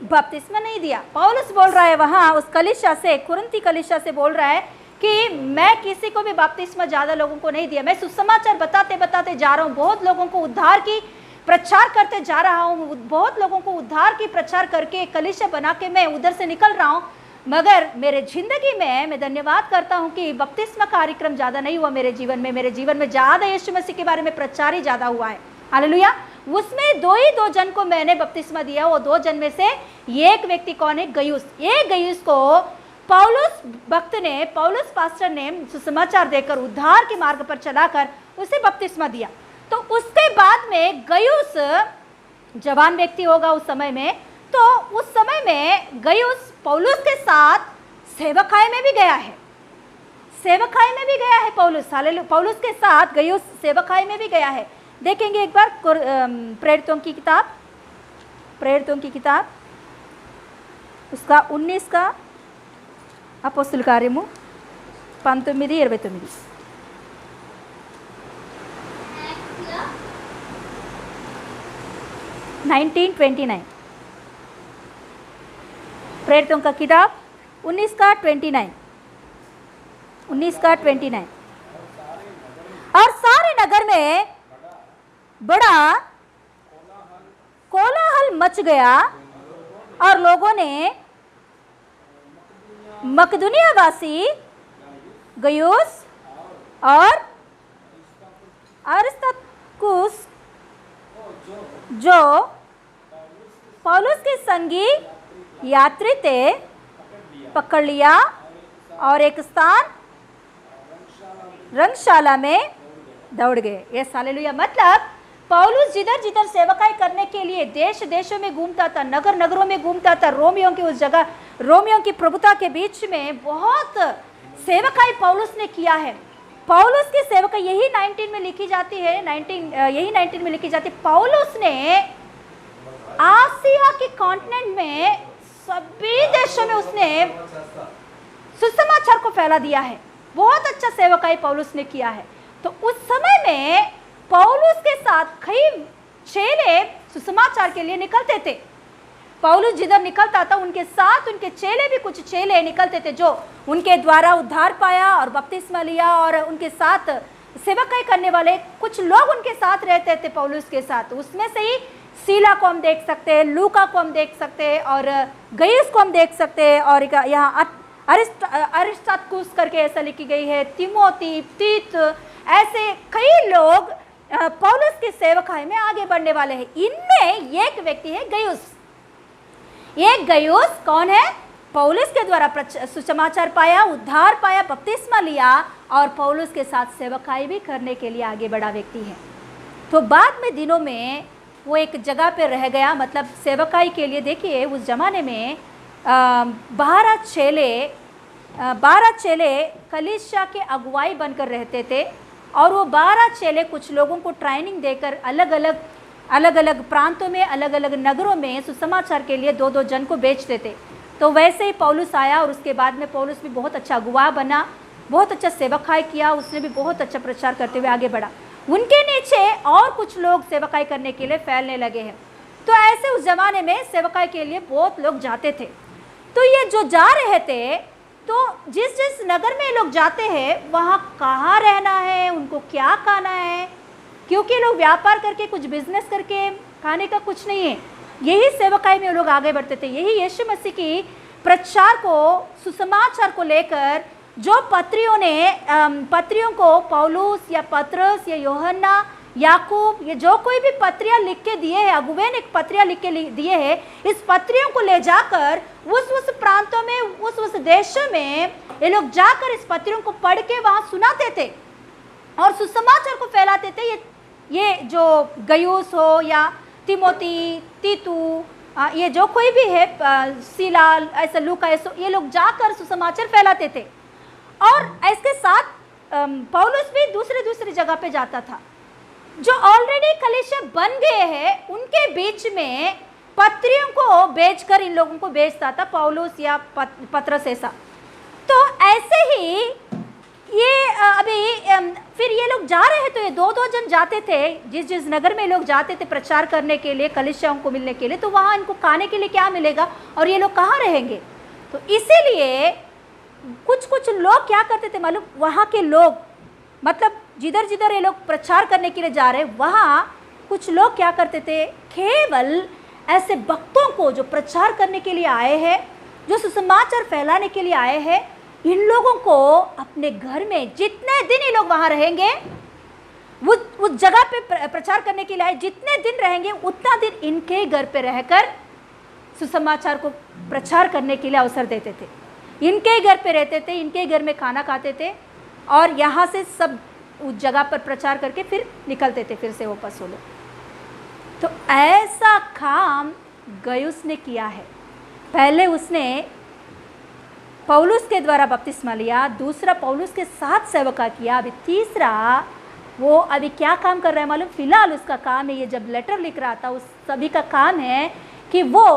बपतिस्मा नहीं दिया। पौलुस बोल रहा है वहां उस कलीसिया से, कुरिन्थी कलीसिया से बोल रहा है कि मैं किसी को भी बपतिस्मा ज्यादा लोगों को नहीं दिया। मैं सुसमाचार बताते बताते जा रहा हूँ, बहुत लोगों को उद्धार की प्रचार करते जा रहा हूँ, बहुत लोगों को उद्धार की प्रचार करके कलीसिया बना के मैं उधर से निकल रहा हूँ। मगर मेरे जिंदगी में मैं धन्यवाद करता हूँ कि बपतिस्मा कार्यक्रम ज्यादा नहीं हुआ मेरे जीवन में ज्यादा यीशु मसीह के बारे में प्रचार ही ज्यादा हुआ है। हालेलुया। उसमें दो जन को मैंने बपतिस्मा दिया। वो 2 जन में से एक व्यक्ति कौन है? गयुस। ये गयुस को पौलुस भक्त ने, पौलुस पास्टर ने सुसमाचार देकर उद्धार के मार्ग पर चलाकर उसे बपतिस्मा दिया। तो उसके बाद में गयुस जवान व्यक्ति होगा उस समय में, तो उस समय में गयुस पौलुस के साथ सेवकाई में भी गया है। सेवकाई में भी गया है पौलुस। हालेलुया। पौलुस के साथ गयुस सेवकाई में भी गया है। देखेंगे एक बार प्रेरितों की किताब उसका 19 का అపోస్తుల కార్యము 19:29 19:29 प्रेरितों का किताब 19:29 और सारे नगर में बड़ा कोलाहल मच गया और लोगों ने मकदूनिया वासी गयुस और अरिस्तार्कुस जो पौलुस के संगी यात्री थे पकड़ लिया और एक स्थान रंगशाला में दौड़ गए। ये हालेलुया। मतलब पौलुस जिधर जिधर सेवकाई करने के लिए देश देशों में घूमता था, नगर नगरों में घूमता था, रोमियों की उस जगह, रोमियों की प्रभुता के बीच में बहुत सेवकाई पौलुस ने किया है। पौलुस की सेवकाई यही 19 में लिखी जाती है, 19 में लिखी जाती है। पौलुस ने आसिया के कॉन्टिनेंट में सभी देशों में उसने सुसमाचार को फैला दिया है। बहुत अच्छा सेवकाई पौलुस ने किया है। तो उस समय में पौलुस के साथ कई चेले सुसमाचार के लिए निकलते थे। पौलुस जिधर निकलता था उनके साथ उनके चेले भी, कुछ चेले निकलते थे जो उनके द्वारा उद्धार पाया और बपतिस्मा लिया, और उनके साथ सेवकाई करने वाले कुछ लोग उनके साथ रहते थे पौलुस के साथ। उसमें से ही सीला को हम देख सकते हैं, लूका को हम देख सकते हैं, और गयुस को हम देख सकते हैं, और यहाँ अरिस्तार्कुस करके ऐसा लिखी गई है, तिमोथी, तीत, ऐसे कई लोग पौलुस की सेवकाई में आगे बढ़ने वाले हैं। इनमें एक व्यक्ति है गयुस। एक गयुस कौन है? पौलुस के द्वारा सुसमाचार पाया, उद्धार पाया, बपतिस्मा लिया और पौलुस के साथ सेवकाई भी करने के लिए आगे बढ़ा व्यक्ति है। तो बाद में दिनों में वो एक जगह पे रह गया, मतलब सेवकाई के लिए। देखिए उस जमाने में 12 चेले कलीसिया के अगुवाई बनकर रहते थे, और वो 12 चेले कुछ लोगों को ट्रेनिंग देकर अलग अलग प्रांतों में, अलग अलग नगरों में सुसमाचार के लिए 2-2 जन को बेचते थे। तो वैसे ही पौलुस आया और उसके बाद में पौलुस भी बहुत अच्छा अगुवा बना, बहुत अच्छा सेवकाई किया, उसने भी बहुत अच्छा प्रचार करते हुए आगे बढ़ा। उनके नीचे और कुछ लोग सेवकाई करने के लिए फैलने लगे हैं। तो ऐसे उस जमाने में सेवकाई के लिए बहुत लोग जाते थे। तो ये जो जा रहे थे, तो जिस जिस नगर में लोग जाते हैं वहाँ कहाँ रहना है, उनको क्या खाना है, क्योंकि लोग व्यापार करके कुछ बिजनेस करके खाने का कुछ नहीं है। यही सेवकाई में लोग आगे बढ़ते थे। यही यीशु मसीह की प्रचार को, सुसमाचार को लेकर जो पत्रियों को पौलुस या पतरस या यूहन्ना, याकूब, ये जो कोई भी पत्रियां लिख के दिए हैं, अगुवे ने पत्रियां लिख के दिए हैं, इस पत्रियों को ले जाकर उस प्रांतों में, उस देशों में ये लोग जाकर इस पत्रियों को पढ़ के वहाँ सुनाते थे और सुसमाचार को फैलाते थे। ये जो गयुस हो या तिमोती, तीतू, ये जो कोई भी है, सीलाल, ऐसा लूका, ये लोग जाकर सुसमाचार फैलाते थे। और इसके साथ पौलुस भी दूसरी जगह पे जाता था। जो ऑलरेडी कलीसिया बन गए हैं उनके बीच में पत्रियों को भेजकर इन लोगों को भेजता था पौलुस या पतरस ऐसा। तो ऐसे ही ये अभी फिर ये लोग जा रहे, तो ये दो जन जाते थे, जिस नगर में लोग जाते थे प्रचार करने के लिए, कलीसियाओं को मिलने के लिए, तो वहाँ इनको खाने के लिए क्या मिलेगा और ये लोग कहाँ रहेंगे। तो इसीलिए कुछ लोग क्या करते थे मालूम, वहाँ के लोग, मतलब जिधर ये लोग प्रचार करने के लिए जा रहे, वहाँ कुछ लोग क्या करते थे, केवल ऐसे भक्तों को जो प्रचार करने के लिए आए हैं, जो सुसमाचार फैलाने के लिए आए हैं, इन लोगों को अपने घर में, जितने दिन ये लोग वहाँ रहेंगे, उस जगह पे प्रचार करने के लिए आए, जितने दिन रहेंगे उतना दिन इनके घर पे रहकर सुसमाचार को प्रचार करने के लिए अवसर देते थे। इनके घर पे रहते थे, इनके घर में खाना खाते थे और यहाँ से सब उस जगह पर प्रचार करके फिर निकलते थे, फिर से वापस वो लोग। तो ऐसा काम गयुस ने किया है। पहले उसने पौलुस के द्वारा बपतिस्मा लिया, दूसरा पौलुस के साथ सेवका किया, अभी तीसरा वो अभी क्या काम कर रहा है मालूम, फिलहाल उसका काम है, ये जब लेटर लिख रहा था उस सभी का काम है कि वो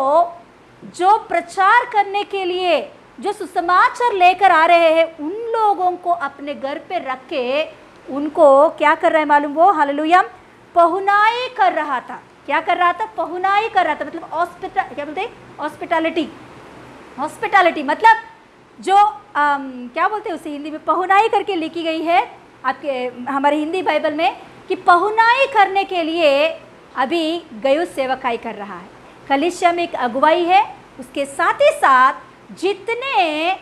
जो प्रचार करने के लिए जो सुसमाचार लेकर आ रहे हैं उन लोगों को अपने घर पे रख के उनको क्या कर रहा है मालूम, वो हालेलुया पहुनाई कर रहा था। क्या कर रहा था, पहुनाई कर रहा था, मतलब क्या बोलते हैं, हॉस्पिटैलिटी, मतलब जो क्या बोलते हैं उसे हिंदी में, पहुनाई करके लिखी गई है आपके हमारे हिंदी बाइबल में कि पहुनाई करने के लिए अभी गयुस सेवकाई कर रहा है। कलीसिया में एक अगुवाई है, उसके साथ ही साथ जितने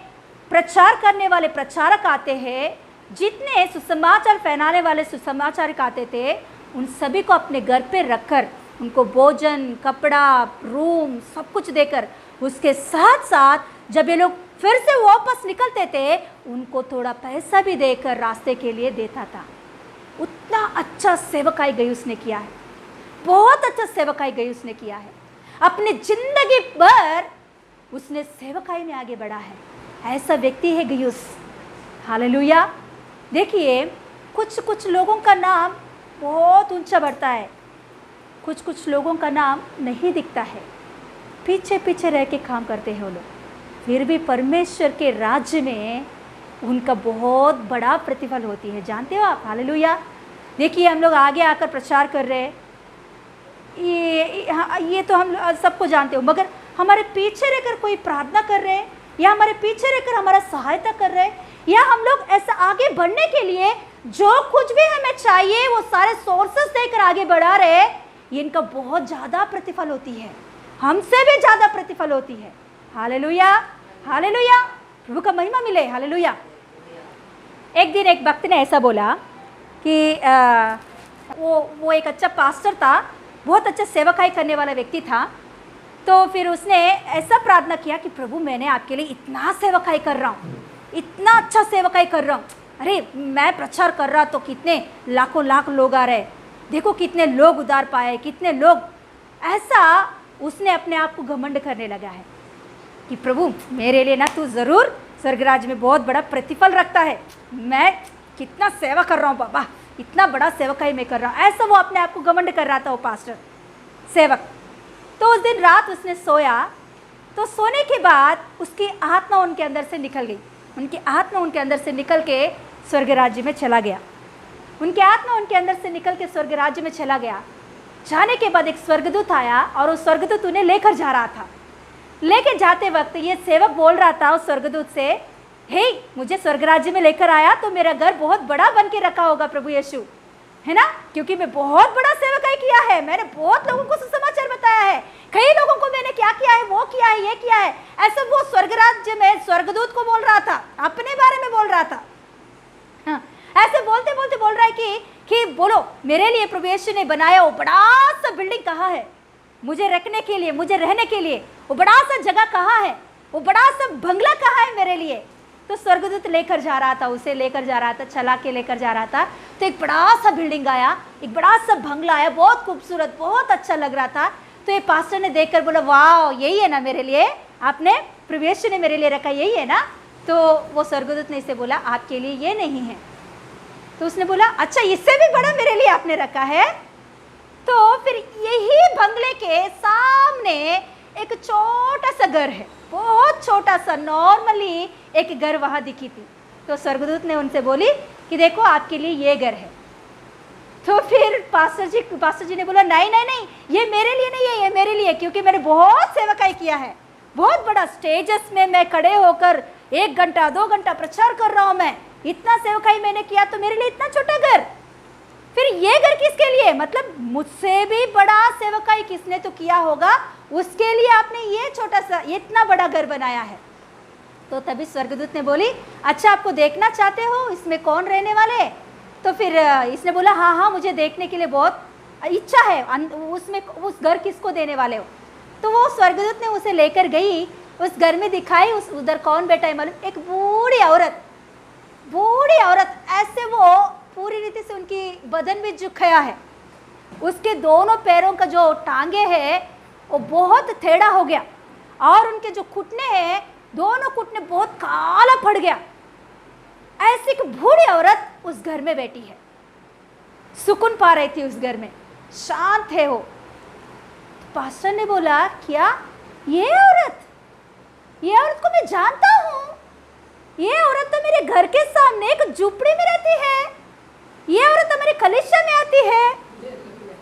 प्रचार करने वाले प्रचारक आते हैं, जितने सुसमाचार फैलाने वाले सुसमाचारक आते थे, उन सभी को अपने घर पे रखकर उनको भोजन, कपड़ा, रूम सब कुछ देकर, उसके साथ साथ जब ये लोग फिर से वापस निकलते थे उनको थोड़ा पैसा भी देकर रास्ते के लिए देता था। उतना अच्छा सेवकाई गयुस ने किया है, बहुत अच्छा सेवकाई गयुस ने किया है। अपनी जिंदगी भर उसने सेवकाई में आगे बढ़ा है। ऐसा व्यक्ति है गयुस, हालेलुया। देखिए कुछ लोगों का नाम बहुत ऊंचा बढ़ता है, कुछ लोगों का नाम नहीं दिखता है, पीछे रह के काम करते हैं वो लोग, फिर भी परमेश्वर के राज्य में उनका बहुत बड़ा प्रतिफल होती है। जानते हो आप, हालेलुया। देखिए हम लोग आगे आकर प्रचार कर रहे हैं, ये तो हम सबको जानते हो, मगर हमारे पीछे रहकर कोई प्रार्थना कर रहे हैं या हमारे पीछे रहकर हमारा सहायता कर रहे हैं, या हम लोग ऐसा आगे बढ़ने के लिए जो कुछ भी हमें चाहिए वो सारे सोर्सेस देकर आगे बढ़ा रहे, इनका बहुत ज़्यादा प्रतिफल होती है, हमसे भी ज़्यादा प्रतिफल होती है। हालेलुया, हालेलुया, प्रभु का महिमा मिले, हालेलुया। एक दिन एक भक्त ने ऐसा बोला कि वो एक अच्छा पास्टर था, बहुत अच्छा सेवकाई करने वाला व्यक्ति था। तो फिर उसने ऐसा प्रार्थना किया कि प्रभु मैंने आपके लिए इतना सेवकाई कर रहा हूँ, इतना अच्छा सेवकाई कर रहा हूँ, अरे मैं प्रचार कर रहा तो कितने लाखों लाख लोग आ रहे, देखो कितने लोग उधार पाए, कितने लोग। ऐसा उसने अपने आप को घमंड करने लगा है कि प्रभु मेरे लिए ना तू ज़रूर स्वर्गराज में बहुत बड़ा प्रतिफल रखता है, मैं कितना सेवा कर रहा हूँ बाबा, इतना बड़ा सेवकाई मैं कर रहा हूँ। ऐसा वो अपने आप को घमंड कर रहा था वो पास्टर सेवक। तो उस दिन रात उसने सोया, तो सोने के बाद उसकी आत्मा उनके अंदर से निकल गई, उनकी आत्मा उनके अंदर से निकल के स्वर्ग राज्य में चला गया। उनकी आत्मा उनके अंदर से निकल के स्वर्ग राज्य में चला गया। जाने के बाद एक स्वर्गदूत आया और उस स्वर्गदूत उन्हें लेकर जा रहा था। लेके जाते वक्त ये सेवक बोल रहा था उस स्वर्गदूत से, हे मुझे स्वर्ग राज्य में लेकर आया तो मेरा घर बहुत बड़ा बन के रखा होगा प्रभु यीशु, है ना, क्योंकि मैं बहुत बड़ा सेवकाई किया है, मैंने बहुत लोगों को सुसमाचार बताया है, कई लोगों को मैंने क्या किया है, वो किया है, ये किया है। ऐसे वो स्वर्ग राज्य में स्वर्गदूत को बोल रहा था, अपने बारे में बोल रहा था। हाँ, ऐसे बोलते बोलते बोल रहा है कि बोलो मेरे लिए प्रभु यीशु ने बनाया वो बड़ा सा बिल्डिंग कहाँ है, मुझे रखने के लिए, मुझे रहने के लिए वो बड़ा सा जगह कहाँ है, वो बड़ा सा बंगला कहाँ है मेरे लिए। तो स्वर्गदूत लेकर जा रहा था, उसे लेकर जा रहा था, चला के लेकर जा रहा था। तो एक बड़ा सा बिल्डिंग आया, एक बड़ा सा बंगला आया, बहुत खूबसूरत, बहुत अच्छा लग रहा था। तो ये पास्टर ने देखकर बोला, वाह यही है ना मेरे लिए, आपने प्रभु यीशु ने मेरे लिए रखा, यही है ना। तो वो स्वर्गदूत ने इसे बोला, आपके लिए ये नहीं है। तो उसने बोला, अच्छा इससे भी बड़ा मेरे लिए आपने रखा है। तो फिर यही बंगले के सामने एक छोटा सा घर है, बहुत छोटा सा, नॉर्मली एक घर वहां दिखी थी। तो स्वर्गदूत ने उनसे बोली कि देखो आपके लिए ये घर है। तो फिर पास्टर जी ने बोला, नहीं नहीं नहीं, ये मेरे लिए नहीं है, ये मेरे लिए, क्योंकि मैंने बहुत सेवकाई किया है, बहुत बड़ा स्टेजेस में मैं खड़े होकर 1 घंटा 2 घंटा प्रचार कर रहा हूं, मैं इतना सेवकाई मैंने किया, तो मेरे लिए इतना छोटा घर। फिर ये घर किसके लिए, मतलब मुझसे भी बड़ा सेवकाई किसने तो किया होगा, उसके लिए आपने ये छोटा सा, ये इतना बड़ा घर बनाया है। तो तभी स्वर्गदूत ने बोली, अच्छा आपको देखना चाहते हो इसमें कौन रहने वाले। तो फिर इसने बोला, हाँ हाँ मुझे देखने के लिए बहुत इच्छा है, उसमें उस घर किसको देने वाले हो। तो वो स्वर्गदूत ने उसे लेकर गई, उस घर में दिखाई, उधर कौन बैठा है मालूम, एक बूढ़ी औरत, ऐसे वो पूरी रीति से उनकी बदन भी झुकाया है, उसके दोनों पैरों का जो टांगे है वो बहुत टेढ़ा हो गया, और उनके जो घुटने हैं दोनों घुटने बहुत काला पड़ गया। ऐसी एक बूढ़ी औरत उस घर में बैठी है, सुकून पा रही थी उस घर में, शांत है वो। पास्टर ने बोला, क्या ये औरत को मैं जानता हूँ, ये औरत तो मेरे घर के सामने एक झुपड़ी में रहती है, ये औरत तो मेरे कलीसिया में आती है,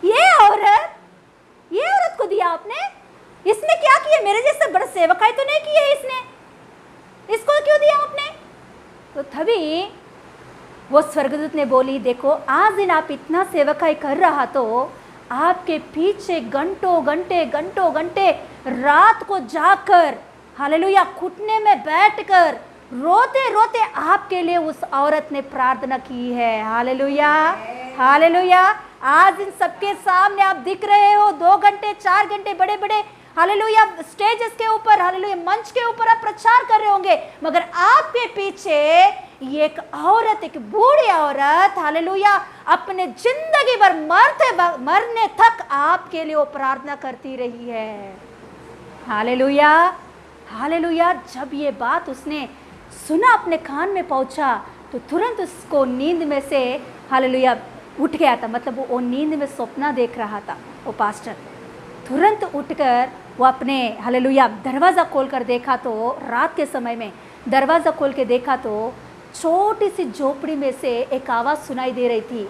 ये औरत को दिया आपने, इसने क्या किया, मेरे जैसा बड़ा सेवकाई तो नहीं किया इसने, इसको क्यों दिया आपने। तो तभी वो स्वर्गदूत ने बोली, देखो आज दिन आप इतना सेवकाई कर रहा, तो आपके पीछे घंटों घंटे रात को जाकर, हालेलुया, घुटने में बैठकर रोते रोते आपके लिए उस औरत ने प्रार्थना की है। Hallelujah hallelujah. आज इन सबके सामने आप दिख रहे हो, 2 घंटे 4 घंटे बड़े बड़े हालेलुया स्टेजेस के ऊपर, हालेलुया मंच के ऊपर आप प्रचार कर रहे होंगे, मगर आपके पीछे एक औरत, एक बूढ़ी औरत, हालेलुया, अपने जिंदगी भर मरने तक आपके लिए वो प्रार्थना करती रही है। Hallelujah hallelujah. जब ये बात उसने सुना, अपने कान में पहुंचा, तो तुरंत उसको नींद में से हालेलुया उठ गया था, मतलब वो नींद में सपना देख रहा था। वो पास्टर तुरंत उठकर वो अपने हालेलुया दरवाज़ा खोलकर देखा, तो रात के समय में दरवाज़ा खोल के देखा तो छोटी सी झोपड़ी में से एक आवाज़ सुनाई दे रही थी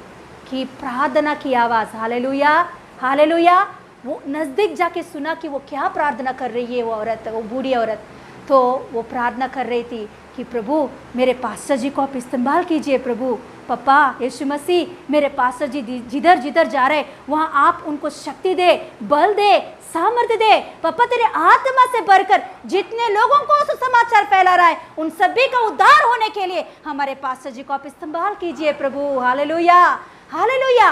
कि प्रार्थना की आवाज़। Hallelujah hallelujah. वो नज़दीक जाके सुना कि वो क्या प्रार्थना कर रही है वो औरत, वो बूढ़ी औरत। तो वो प्रार्थना कर रही थी कि प्रभु मेरे पास्टर जी को आप इस्तेमाल कीजिए, प्रभु पापा यीशु मसीह, मेरे पास्टर जी जिधर जिधर जा रहे वहाँ आप उनको शक्ति दे, बल दे, सामर्थ्य दे। पापा तेरे आत्मा से भरकर जितने लोगों को सुसमाचार फैला रहा है उन सभी का उद्धार होने के लिए हमारे पास्टर जी को आप इस्तेमाल कीजिए प्रभु। Hallelujah hallelujah.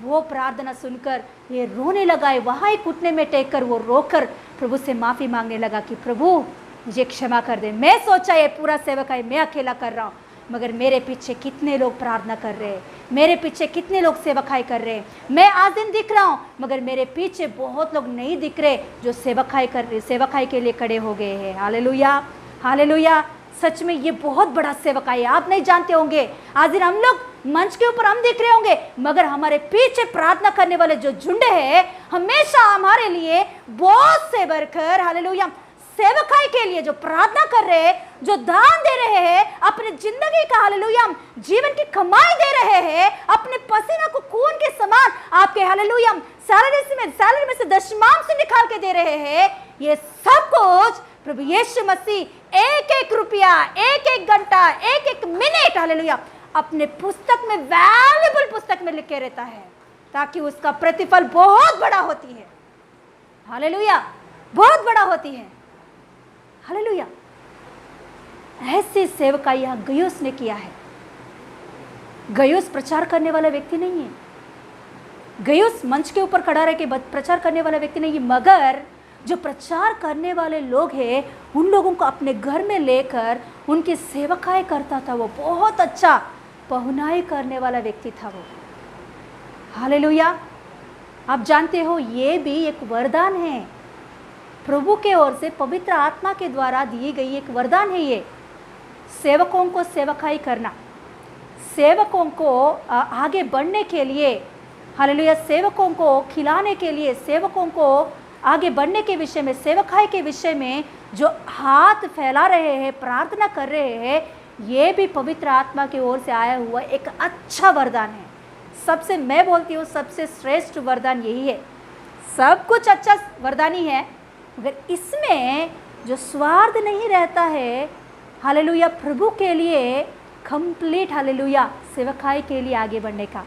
वो प्रार्थना सुनकर ये रोने लगा है, वहाँ ही घुटने में टेक कर वो रोकर प्रभु से माफ़ी मांगने लगा कि प्रभु मुझे क्षमा कर दे, मैं सोचा ये पूरा सेवकाई मैं अकेला कर रहा हूँ, मगर मेरे पीछे कितने लोग प्रार्थना कर रहे हैं, मेरे पीछे कितने लोग सेवकाई कर रहे हैं। मैं आज दिन दिख रहा हूँ, मगर मेरे पीछे बहुत लोग नहीं दिख रहे जो सेवकाई कर रहे, सेवकाई के लिए खड़े हो गए हैं। Hallelujah hallelujah. सच में ये बहुत बड़ा सेवकाई है, आप नहीं जानते होंगे। आज दिन हम लोग मंच के ऊपर हम दिख रहे होंगे, मगर हमारे पीछे प्रार्थना करने वाले जो झुंड है हमेशा हमारे लिए बहुत से बढ़कर हालेलुया सेवकाई के लिए जो प्रार्थना कर रहे हैं, जो दान दे रहे हैं, अपने जिंदगी का हालेलुया जीवन की कमाई दे रहे हैं, अपने पसीना को खून के समान आपके हालेलुया सैलरी में से दशमांश निकाल के दे रहे हैं। ये सब कुछ प्रभु यीशु मसीह एक एक रुपया, एक एक घंटा, एक एक मिनट, हालेलुया, अपने पुस्तक में, वैल्यूबल पुस्तक में लिखे रहता है, ताकि उसका प्रतिफल बहुत बड़ा होती है। हालेलुया, बहुत बड़ा होती है। हालेलुया, ऐसी सेवका यह गयुस ने किया है। गयुस प्रचार करने वाला व्यक्ति नहीं है, गयुस मंच के ऊपर खड़ा रह के प्रचार करने वाला व्यक्ति नहीं है, मगर जो प्रचार करने वाले लोग हैं उन लोगों को अपने घर में लेकर उनकी सेवकाई करता था। वो बहुत अच्छा पहुनाई करने वाला व्यक्ति था वो। हालेलुया, आप जानते हो ये भी एक वरदान है, प्रभु के ओर से पवित्र आत्मा के द्वारा दी गई एक वरदान है ये। सेवकों को सेवकाई करना, सेवकों को आगे बढ़ने के लिए, हालेलुया, सेवकों को खिलाने के लिए, सेवकों को आगे बढ़ने के विषय में, सेवकाई के विषय में जो हाथ फैला रहे हैं, प्रार्थना कर रहे हैं, ये भी पवित्र आत्मा की ओर से आया हुआ एक अच्छा वरदान है। सबसे, मैं बोलती हूँ सबसे श्रेष्ठ वरदान यही है। सब कुछ अच्छा वरदान ही है, मगर इसमें जो स्वार्थ नहीं रहता है, हालेलुया, प्रभु के लिए कंप्लीट, हालेलुया, सेवकाई के लिए आगे बढ़ने का।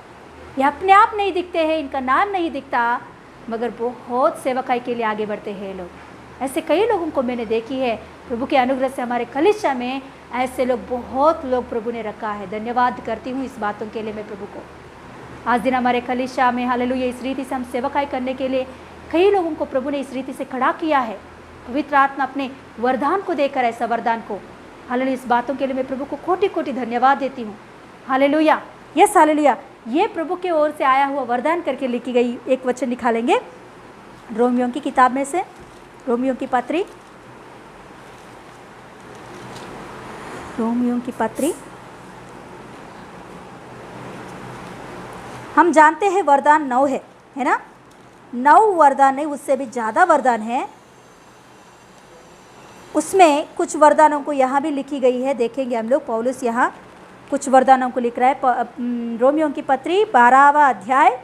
ये अपने आप नहीं दिखते हैं, इनका नाम नहीं दिखता, मगर बहुत सेवकाई के लिए आगे बढ़ते हैं लोग। ऐसे कई लोगों को मैंने देखी है। प्रभु के अनुग्रह से हमारे कलीसिया में ऐसे लोग, बहुत लोग प्रभु ने रखा है। धन्यवाद करती हूँ इस बातों के लिए मैं प्रभु को। आज दिन हमारे कलीसिया में, हालेलुया, इस रीति से हम सेवकाई करने के लिए कई लोगों को प्रभु ने इस रीति से खड़ा किया है। पवित्र आत्मा अपने वरदान को देकर, ऐसा वरदान को, हालेलुया, इस बातों के लिए मैं प्रभु को कोटि कोटि धन्यवाद देती हूँ। हालेलुया, यस, हालेलुया, ये प्रभु की ओर से आया हुआ वरदान करके लिखी गई एक वचन निकालेंगे रोमियों की किताब में से, रोमियों की पत्री, रोमियों की पत्री। हम जानते हैं वरदान 9 है ना, 9 वरदान नहीं, उससे भी ज़्यादा वरदान है। उसमें कुछ वरदानों को यहाँ भी लिखी गई है, देखेंगे हम लोग। पौलुस यहाँ कुछ वरदानों को लिख रहा है। रोमियों की पत्री 12वां अध्याय,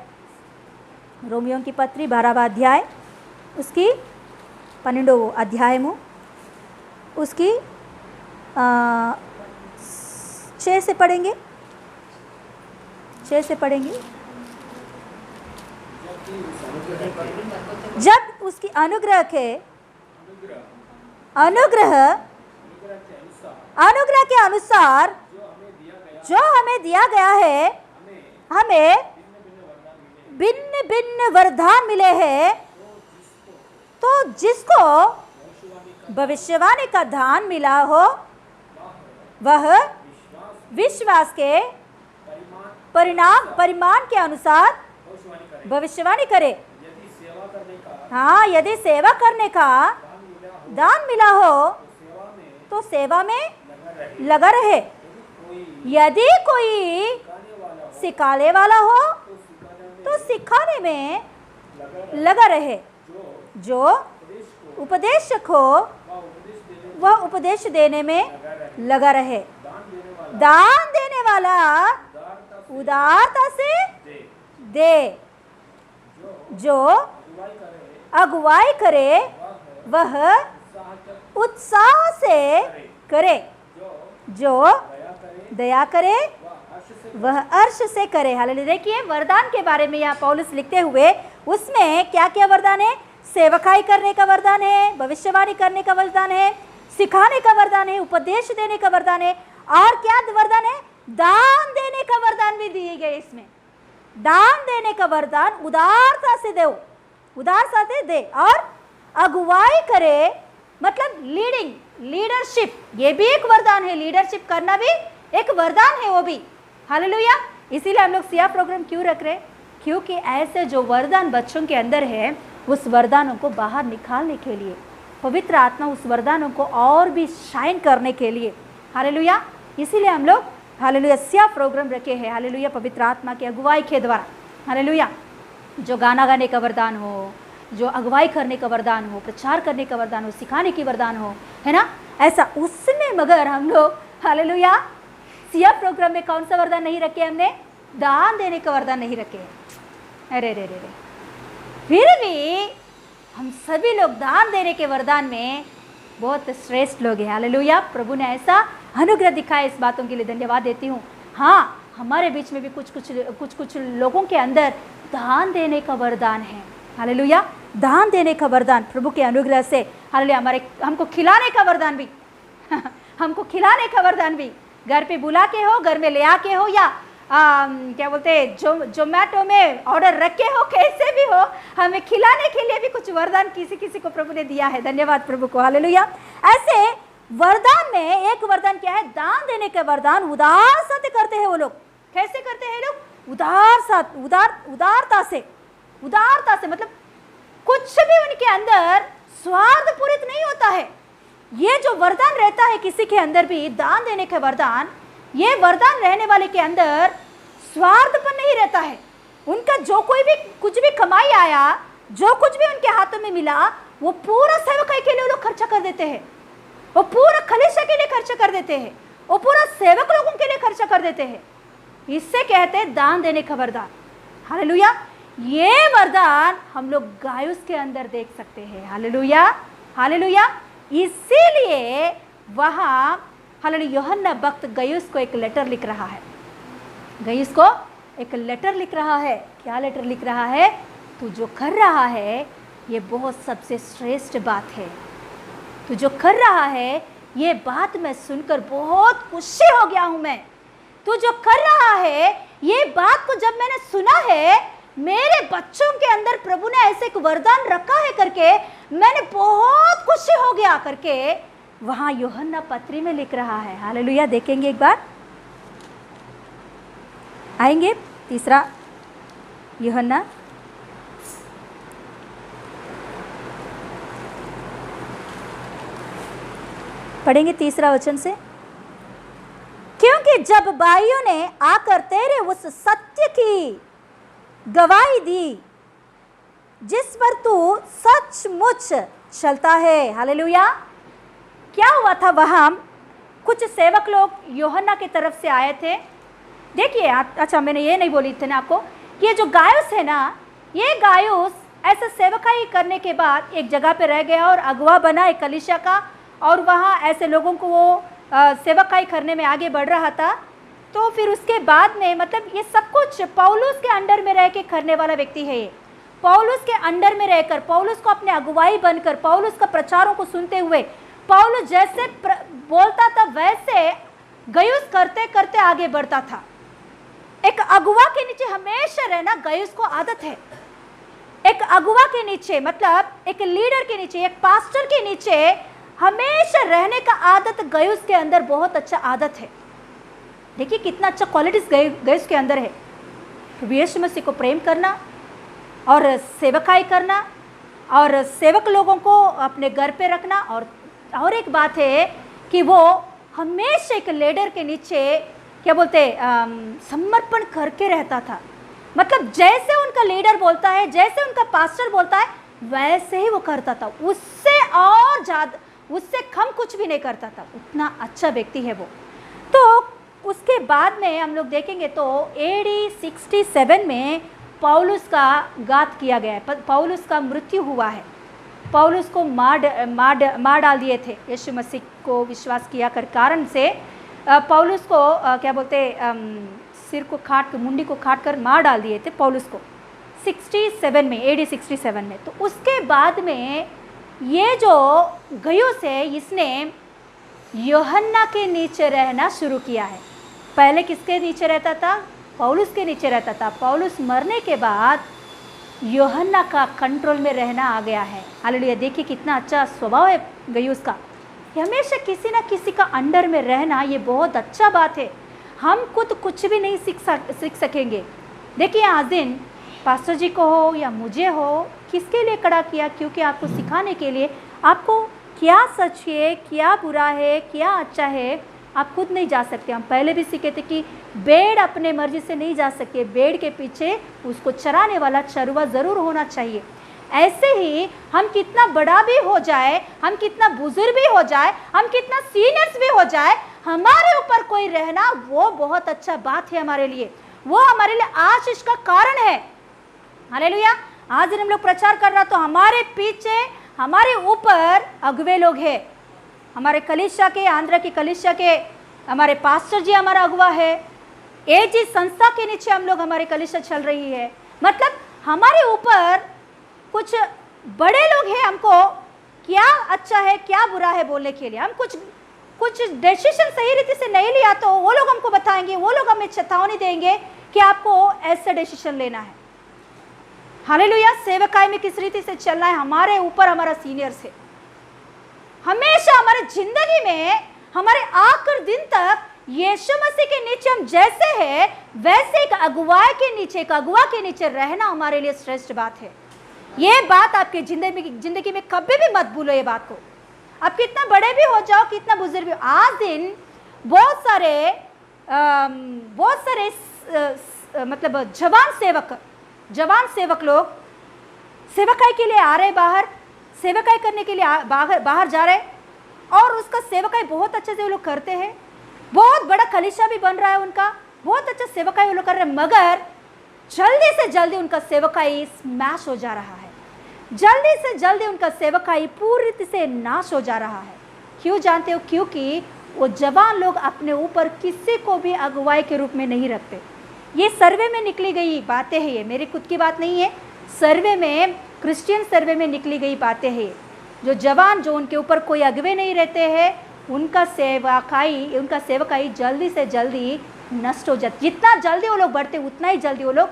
रोमियों की पत्री 12वां अध्याय, उसकी 12वां अध्याय में उसकी 6 से पढ़ेंगे, 6 से पढ़ेंगे। जब उसकी अनुग्रह के अनुसार जो हमें दिया गया है, हमें भिन्न भिन्न वरदान मिले हैं, तो जिसको भविष्यवाणी का दान मिला हो वह विश्वास के परिमाण के अनुसार भविष्यवाणी करे। हाँ, यदि सेवा करने का दान मिला हो तो सेवा में लगा रहे। यदि कोई सिखाने वाला हो तो सिखाने में लगा रहे। जो उपदेशक हो वह उपदेश देने में लगा रहे। दान देने वाला उदारता से दे। जो अगुवाई करे वह उत्साह से करे। जो दया करे वह अर्श से करे। हालेलुया। देखिए वरदान के बारे में यहाँ पौलुस लिखते हुए, उसमें क्या क्या वरदान है? सेवकाई करने का वरदान है, भविष्यवाणी करने का वरदान है, सिखाने का वरदान है, उपदेश देने का वरदान है, और क्या वरदान है? दान देने का वरदान भी दिए गए। इसमें दान देने का वरदान उदारता से दो, उदारता से दे। और अगुवाई करे मतलब लीडिंग, लीडरशिप, ये भी एक वरदान है। लीडरशिप करना भी एक वरदान है वो भी। हालेलुया। इसीलिए हम लोग सिया प्रोग्राम क्यों रख रहे? क्योंकि ऐसे जो वरदान बच्चों के अंदर है, उस वरदानों को बाहर निकालने के लिए पवित्र आत्मा उस वरदानों को और भी शाइन करने के लिए, हालेलुया, इसीलिए हम लोग हालेलुया सिया प्रोग्राम रखे हैं। हालेलुया, पवित्र आत्मा की अगुवाई के द्वारा। हालेलुया, जो गाना गाने का वरदान हो, जो अगुवाई करने का वरदान हो, प्रचार करने का वरदान हो, सिखाने की वरदान हो, है ना, ऐसा उसमें। मगर हम लोग हालेलुया सिया प्रोग्राम में कौन सा वरदान नहीं रखे? हमने दान देने का वरदान नहीं रखे। अरे रे रे रे। फिर भी हम सभी लोग दान देने के वरदान में बहुत श्रेष्ठ लोग हैं। हालेलुया। प्रभु ने ऐसा अनुग्रह दिखाया, इस बातों के लिए धन्यवाद देती हूँ। हाँ, हमारे बीच में भी कुछ लोगों के अंदर दान देने का वरदान है। हालेलुया। दान देने का वरदान प्रभु के अनुग्रह से, हालेलुया। हमको खिलाने का वरदान भी हमको खिलाने का वरदान भी, घर पे बुला के हो, घर में ले आके हो, या क्या बोलते हैं जोमेटो में ऑर्डर रख के हो, कैसे भी हो, हमें खिलाने के लिए भी कुछ वरदान किसी को प्रभु ने दिया है। धन्यवाद प्रभु को। हालेलुया। ऐसे वरदान में एक वरदान क्या है? दान देने का वरदान। उदार साथ करते हैं वो लोग। कैसे करते हैं लोग? उदारता से मतलब कुछ भी उनके अंदर स्वार्थ पूरित नहीं होता है। ये जो वरदान रहता है किसी के अंदर भी, दान देने का वरदान, ये वरदान रहने वाले के अंदर स्वार्थपन नहीं रहता है। उनका जो कोई भी कुछ भी कमाई आया, जो कुछ भी उनके हाथों में मिला, वो पूरा सेवकाई के लिए लोग खर्चा कर देते हैं, वो पूरा कलीसिया के लिए खर्चा कर देते हैं, वो पूरा सेवक लोगों के लिए खर्चा कर देते हैं। इससे कहते हैं दान देने का वरदान। हालेलुया। ये वरदान हम लोग गायुस के अंदर देख सकते हैं। Hallelujah, hallelujah. इसीलिए वहाँ हालेलुया यूहन्ना भक्त गयुस को एक लेटर लिख रहा है। गयुस को एक लेटर लिख रहा है। क्या लेटर लिख रहा है? तू जो कर रहा है ये बहुत सबसे श्रेष्ठ बात है। तू जो कर रहा है ये बात मैं सुनकर बहुत खुशी हो गया हूँ मैं। तू जो कर रहा है ये बात को जब मैंने सुना है, मेरे बच्चों के अंदर प्रभु ने ऐसे एक वरदान रखा है करके मैंने बहुत खुशी हो गया करके वहां यूहन्ना पत्री में लिख रहा है। हालेलुया। देखेंगे एक बार, आएंगे तीसरा यूहन्ना, पढ़ेंगे तीसरा वचन से। क्योंकि जब भाइयों ने आकर तेरे उस सत्य की गवाही दी जिस पर तू सचमुच चलता है। हालेलुया। क्या हुआ था? वहाँ कुछ सेवक लोग यूहन्ना की तरफ से आए थे। देखिए, अच्छा मैंने ये नहीं बोली थी ना आपको कि ये जो गायुस है ना, ये गायुस ऐसा सेवकाई करने के बाद एक जगह पे रह गया और अगुवा बना एक कलीसिया का, और वहाँ ऐसे लोगों को वो सेवकाई करने में आगे बढ़ रहा था। तो फिर उसके बाद में मतलब ये सब कुछ पौलुस के अंडर में रह के करने वाला व्यक्ति है। ये पौलुस के अंडर में रहकर, पौलुस को अपने अगुवाई बनकर, पौलुस का प्रचारों को सुनते हुए, पौलुस जैसे बोलता था वैसे गयुस करते करते आगे बढ़ता था। एक अगुवा के नीचे हमेशा रहना गयुस को आदत है। एक अगुवा के नीचे मतलब एक लीडर के नीचे, एक पास्टर के नीचे हमेशा रहने का आदत गयुस के अंदर बहुत अच्छा आदत है। देखिए कितना अच्छा क्वालिटीज गयुस के अंदर है। प्रभु यीशु मसीह को प्रेम करना और सेवकाई करना और सेवक लोगों को अपने घर पे रखना, और एक बात है कि वो हमेशा एक लीडर के नीचे क्या बोलते समर्पण करके रहता था। मतलब जैसे उनका लीडर बोलता है, जैसे उनका पास्टर बोलता है, वैसे ही वो करता था। उससे और ज़्यादा, उससे कम कुछ भी नहीं करता था। उतना अच्छा व्यक्ति है वो। तो उसके बाद में हम लोग देखेंगे तो AD 67 में पौलुस का घात किया गया है। पौलुस का मृत्यु हुआ है। पौलुस को मार डाल दिए थे। यीशु मसीह को विश्वास किया कर कारण से पौलुस को क्या बोलते सिर को काट कर, मुंडी को काट कर मार डाल दिए थे पौलुस को 67 में, AD 67 में। तो उसके बाद में ये जो गयुस है, इसने यूहन्ना के नीचे रहना शुरू किया है। पहले किसके नीचे रहता था? पौलुस के नीचे रहता था। पौलुस मरने के बाद यूहन्ना का कंट्रोल में रहना आ गया है। हालेलुया। देखिए कितना अच्छा स्वभाव है गयुस का। हमेशा किसी ना किसी का अंडर में रहना ये बहुत अच्छा बात है। हम खुद कुछ भी नहीं सीख सकेंगे। देखिए आज दिन पास्टर जी को हो या मुझे हो, किसके लिए खड़ा किया? क्योंकि आपको सिखाने के लिए, आपको क्या सच है, क्या बुरा है, क्या अच्छा है, आप खुद नहीं जा सकते। हम पहले भी सीखे थे कि भेड़ अपने मर्जी से नहीं जा सकते। भेड़ के पीछे उसको चराने वाला चरवा ज़रूर होना चाहिए। ऐसे ही हम कितना बड़ा भी हो जाए, हम कितना बुजुर्ग भी हो जाए, हम कितना सीनियर्स भी हो जाए, हमारे ऊपर कोई रहना वो बहुत अच्छा बात है हमारे लिए। वो हमारे लिए आशीष का कारण है। हालेलुया। आज दिन हम लोग प्रचार कर रहा तो हमारे पीछे हमारे ऊपर अगुवे लोग हैं। हमारे कलीसिया के, आंध्र की कलीसिया के हमारे पास्टर जी हमारा अगुवा है। एजी संस्था के नीचे हम लोग, हमारे कलीसिया चल रही है। मतलब हमारे ऊपर कुछ बड़े लोग हैं, हमको क्या अच्छा है क्या बुरा है बोलने के लिए। हम कुछ डिसीजन सही रीति से नहीं लिया तो वो लोग हमको बताएंगे, वो लोग हमें चेतावनी देंगे कि आपको ऐसा डिसीजन लेना है। हालेलुया। सेवकाई में किस रीति से चलना है, हमारे ऊपर हमारा सीनियर्स है। हमेशा हमारे जिंदगी में, हमारे आखिर दिन तक यीशु मसीह के नीचे हम जैसे हैं वैसे एक अगुवा के नीचे रहना हमारे लिए श्रेष्ठ बात है। ये बात आपके जिंदगी में कभी भी मत भूलो। ये बात को आप कितना बड़े भी हो जाओ, कितना बुजुर्ग भी हो, आज दिन बहुत सारे मतलब जवान सेवक लोग सेवकाई के लिए आ रहे, बाहर सेवकाई करने के लिए बाहर जा रहे, और उसका सेवकाई बहुत अच्छे से वो लोग करते हैं। बहुत बड़ा कलीसिया भी बन रहा है उनका, बहुत अच्छा सेवकाई वो लोग कर रहे हैं, मगर जल्दी से जल्दी उनका सेवकाई स्मैश हो जा रहा है। जल्दी से जल्दी उनका सेवकाई पूरी तरह से नाश हो जा रहा है। क्यों जानते हो? क्योंकि वो जवान लोग अपने ऊपर किसी को भी अगुवाई के रूप में नहीं रखते। ये सर्वे में निकली गई बातें हैं, ये मेरी खुद की बात नहीं है। सर्वे में, क्रिश्चियन सर्वे में निकली गई बातें हैं। जो जवान, जो उनके ऊपर कोई अगुवे नहीं रहते हैं, उनका सेवकाई जल्दी से जल्दी नष्ट हो जाती। जितना जल्दी वो लोग बढ़ते उतना ही जल्दी वो लोग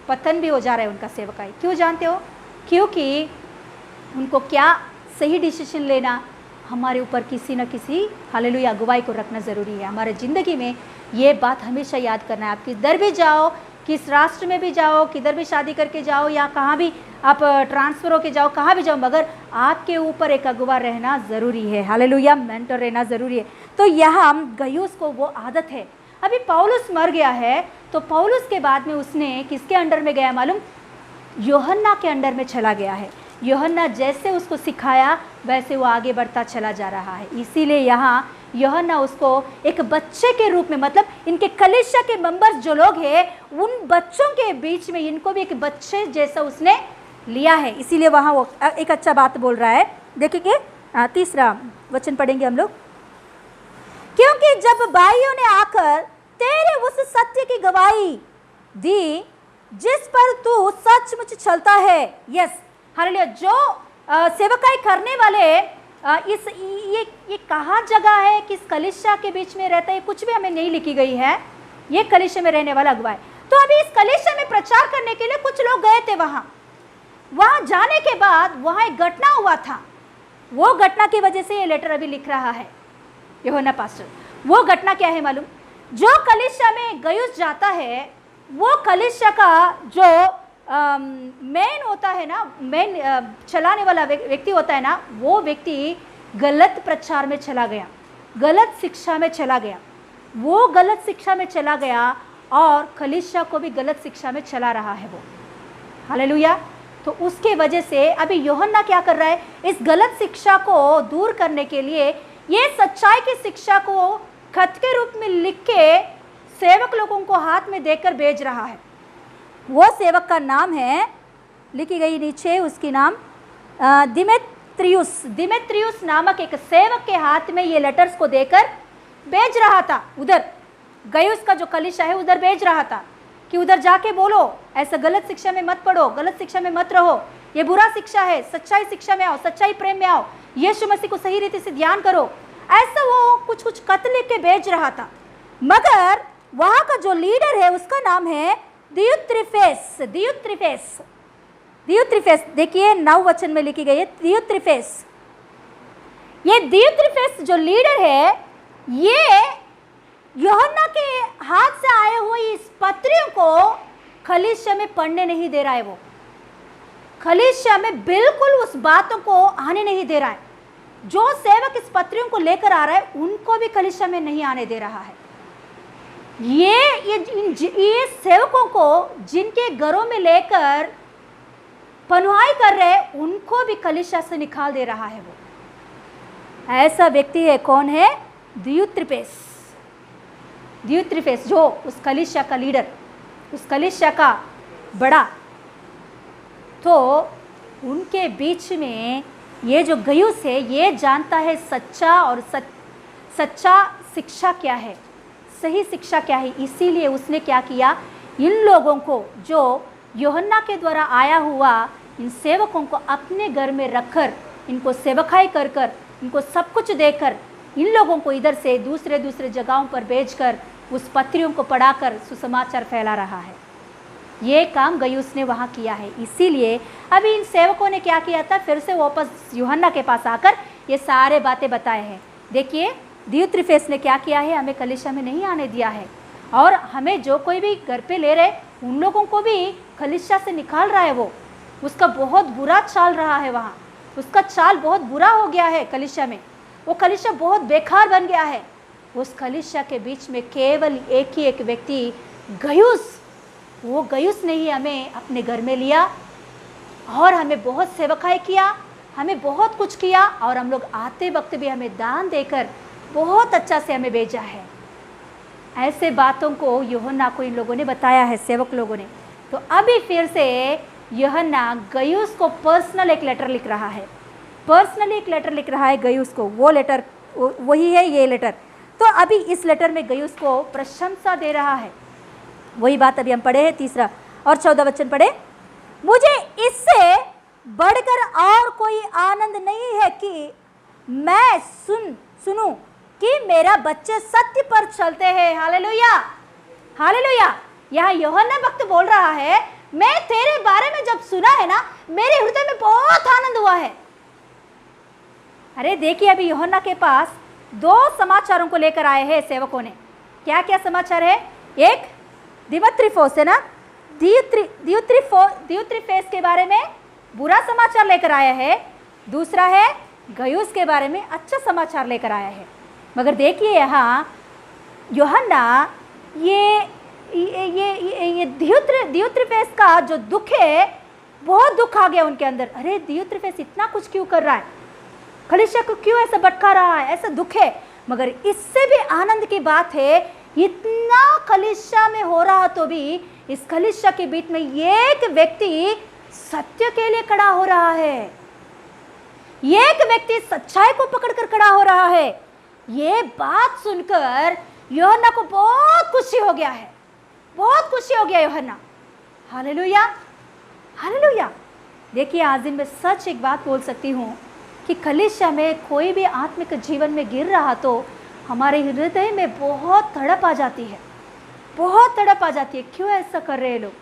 पतन भी हो जा रहा है उनका सेवकाई। क्यों जानते हो? क्योंकि उनको क्या सही डिसीजन लेना, हमारे ऊपर किसी न किसी हालेलुया अगुवाई को रखना ज़रूरी है। हमारे ज़िंदगी में ये बात हमेशा याद करना है। आप किधर भी जाओ, किस राष्ट्र में भी जाओ, किधर भी शादी करके जाओ, या कहाँ भी आप ट्रांसफ़र होके जाओ, कहाँ भी जाओ, मगर आपके ऊपर एक अगुवा रहना ज़रूरी है। हालेलुया, मेंटर रहना ज़रूरी है। तो यहाँ गयुस को वो आदत है। अभी पौलुस मर गया है, तो पौलुस के बाद में उसने किसके अंडर में गया मालूम? यूहन्ना के अंडर में चला गया है। यूहन्ना जैसे उसको सिखाया वैसे वो आगे बढ़ता चला जा रहा है। इसीलिए यहाँ यूहन्ना उसको एक बच्चे के रूप में, मतलब इनके कलीसिया के मेंबर्स जो लोग हैं उन बच्चों के बीच में इनको भी एक बच्चे जैसा उसने लिया है। इसीलिए वहाँ वो एक अच्छा बात बोल रहा है। देखिए 3 वचन पढ़ेंगे हम लोग। क्योंकि जब भाइयों ने आकर तेरे उस सत्य की गवाही दी जिस पर तू सचमुच चलता है। Yes, hallelujah. जो सेवकाई करने वाले ये कहाँ जगह है, किस कलीसिया के बीच में रहता है, कुछ भी हमें नहीं लिखी गई है। ये कलीसिया में रहने वाला अगुवा है। तो अभी इस कलीसिया में प्रचार करने के लिए कुछ लोग गए थे। वहाँ जाने के बाद वहाँ एक घटना हुआ था। वो घटना की वजह से ये लेटर अभी लिख रहा है यूहन्ना पास्टर। वो घटना क्या है मालूम? जो कलीसिया में गयुस जाता है, वो कलीसिया का जो मेन होता है ना, मेन चलाने वाला व्यक्ति होता है ना, वो व्यक्ति गलत प्रचार में चला गया, गलत शिक्षा में चला गया। वो गलत शिक्षा में चला गया और कलीसिया को भी गलत शिक्षा में चला रहा है वो। हालेलुया। तो उसके वजह से अभी यूहन्ना क्या कर रहा है? इस गलत शिक्षा को दूर करने के लिए ये सच्चाई की शिक्षा को खत के रूप में लिख के सेवक लोगों को हाथ में देकर भेज रहा है। वो सेवक का नाम है, लिखी गई नीचे उसकी नाम, दिमेत्रियुस नामक एक सेवक के हाथ में ये लेटर्स को देकर भेज रहा था। उधर गयुस का जो कलीसिया है उधर भेज रहा था कि उधर जाके बोलो, ऐसा गलत शिक्षा में मत पढ़ो, गलत शिक्षा में मत रहो, ये बुरा शिक्षा है, सच्चाई शिक्षा में आओ, सच्चाई प्रेम में आओ, यीशु मसीह को सही रीति से ध्यान करो। ऐसा वो कुछ खत लिख के भेज रहा था। मगर वहाँ का जो लीडर है उसका नाम है दियुत्रिफेस। देखिए 9 वचन में लिखी गई है दियुत्रिफेस। ये दियुत्रिफेस जो लीडर है, ये यूहन्ना के हाथ से आए हुए इस पत्रियों को कलीसिया में पढ़ने नहीं दे रहा है। वो कलीसिया में बिल्कुल उस बातों को आने नहीं दे रहा है। जो सेवक इस पत्रियों को लेकर आ रहा है उनको भी कलीसिया में नहीं आने दे रहा है। ये सेवकों को जिनके घरों में लेकर पनुआई कर रहे हैं उनको भी कलीसिया से निकाल दे रहा है। वो ऐसा व्यक्ति है, कौन है? दियुत्रिफेस, जो उस कलीसिया का लीडर, उस कलीसिया का बड़ा। तो उनके बीच में ये जो गयुस है ये जानता है सच्चा और सच्चा शिक्षा क्या है, सही शिक्षा क्या है। इसीलिए उसने क्या किया, इन लोगों को जो यूहन्ना के द्वारा आया हुआ इन सेवकों को अपने घर में रखकर, इनको सेवकाई कर कर, इनको सब कुछ देकर, इन लोगों को इधर से दूसरे दूसरे जगहों पर भेजकर उस पत्रियों को पढ़ाकर सुसमाचार फैला रहा है। ये काम गयुस ने वहाँ किया है। इसीलिए अभी इन सेवकों ने क्या किया था, फिर से वापस यूहन्ना के पास आकर ये सारे बातें बताए हैं। देखिए दियुत्रिफेस ने क्या किया है, हमें कलीसिया में नहीं आने दिया है, और हमें जो कोई भी घर पे ले रहे उन लोगों को भी कलीसिया से निकाल रहा है। वो उसका बहुत बुरा चाल रहा है, वहाँ उसका चाल बहुत बुरा हो गया है कलीसिया में। वो कलीसिया बहुत बेकार बन गया है। उस कलीसिया के बीच में केवल एक ही एक व्यक्ति गयुस, वो गयुस ने ही हमें अपने घर में लिया और हमें बहुत सेवकाई किया, हमें बहुत कुछ किया, और हम लोग आते वक्त भी हमें दान देकर बहुत अच्छा से हमें भेजा है। ऐसे बातों को यूहन्ना को इन लोगों ने बताया है, सेवक लोगों ने। तो अभी फिर से यूहन्ना गयुस को पर्सनल एक लेटर लिख रहा है, पर्सनली एक लेटर लिख रहा है गयुस को। वो लेटर वही है ये लेटर। तो अभी इस लेटर में गयुस को प्रशंसा दे रहा है। वही बात अभी हम पढ़े हैं, 3 और 14 वचन पढ़े। मुझे इससे बढ़कर और कोई आनंद नहीं है कि मैं सुनूं कि मेरा बच्चे सत्य पर चलते हैं। Hallelujah, hallelujah. यहाँ यूहन्ना भक्त बोल रहा है, मैं तेरे बारे में जब सुना है ना, मेरे हृदय में बहुत आनंद हुआ है। अरे देखिए, अभी यूहन्ना के पास 2 समाचारों को लेकर आए हैं सेवकों ने। क्या क्या समाचार है? एक दियुत्रिफेस है ना, दियुत्रिफेस के बारे में बुरा समाचार लेकर आया है। दूसरा है गयुस के बारे में अच्छा समाचार लेकर आया है। मगर देखिए यहाँ यूहन्ना ये दियुत्रिफेस का जो दुख है, बहुत दुख आ गया उनके अंदर। अरे दियुत्रिफेस इतना कुछ क्यों कर रहा है, कलीसिया को क्यों ऐसा भटका रहा है, ऐसा दुख है। मगर इससे भी आनंद की बात है, इतना कलीसिया में हो रहा तो भी इस कलीसिया के बीच में एक व्यक्ति सत्य के लिए खड़ा हो रहा है, एक व्यक्ति सच्चाई को पकड़कर खड़ा हो रहा है। ये बात सुनकर यूहन्ना को बहुत खुशी हो गया है, बहुत खुशी हो गया यूहन्ना। Hallelujah, hallelujah. देखिए आज दिन मैं सच एक बात बोल सकती हूँ कि कलीसिया में कोई भी आत्मिक जीवन में गिर रहा तो हमारे हृदय में बहुत तड़प आ जाती है, बहुत तड़प आ जाती है। क्यों ऐसा कर रहे हैं लोग?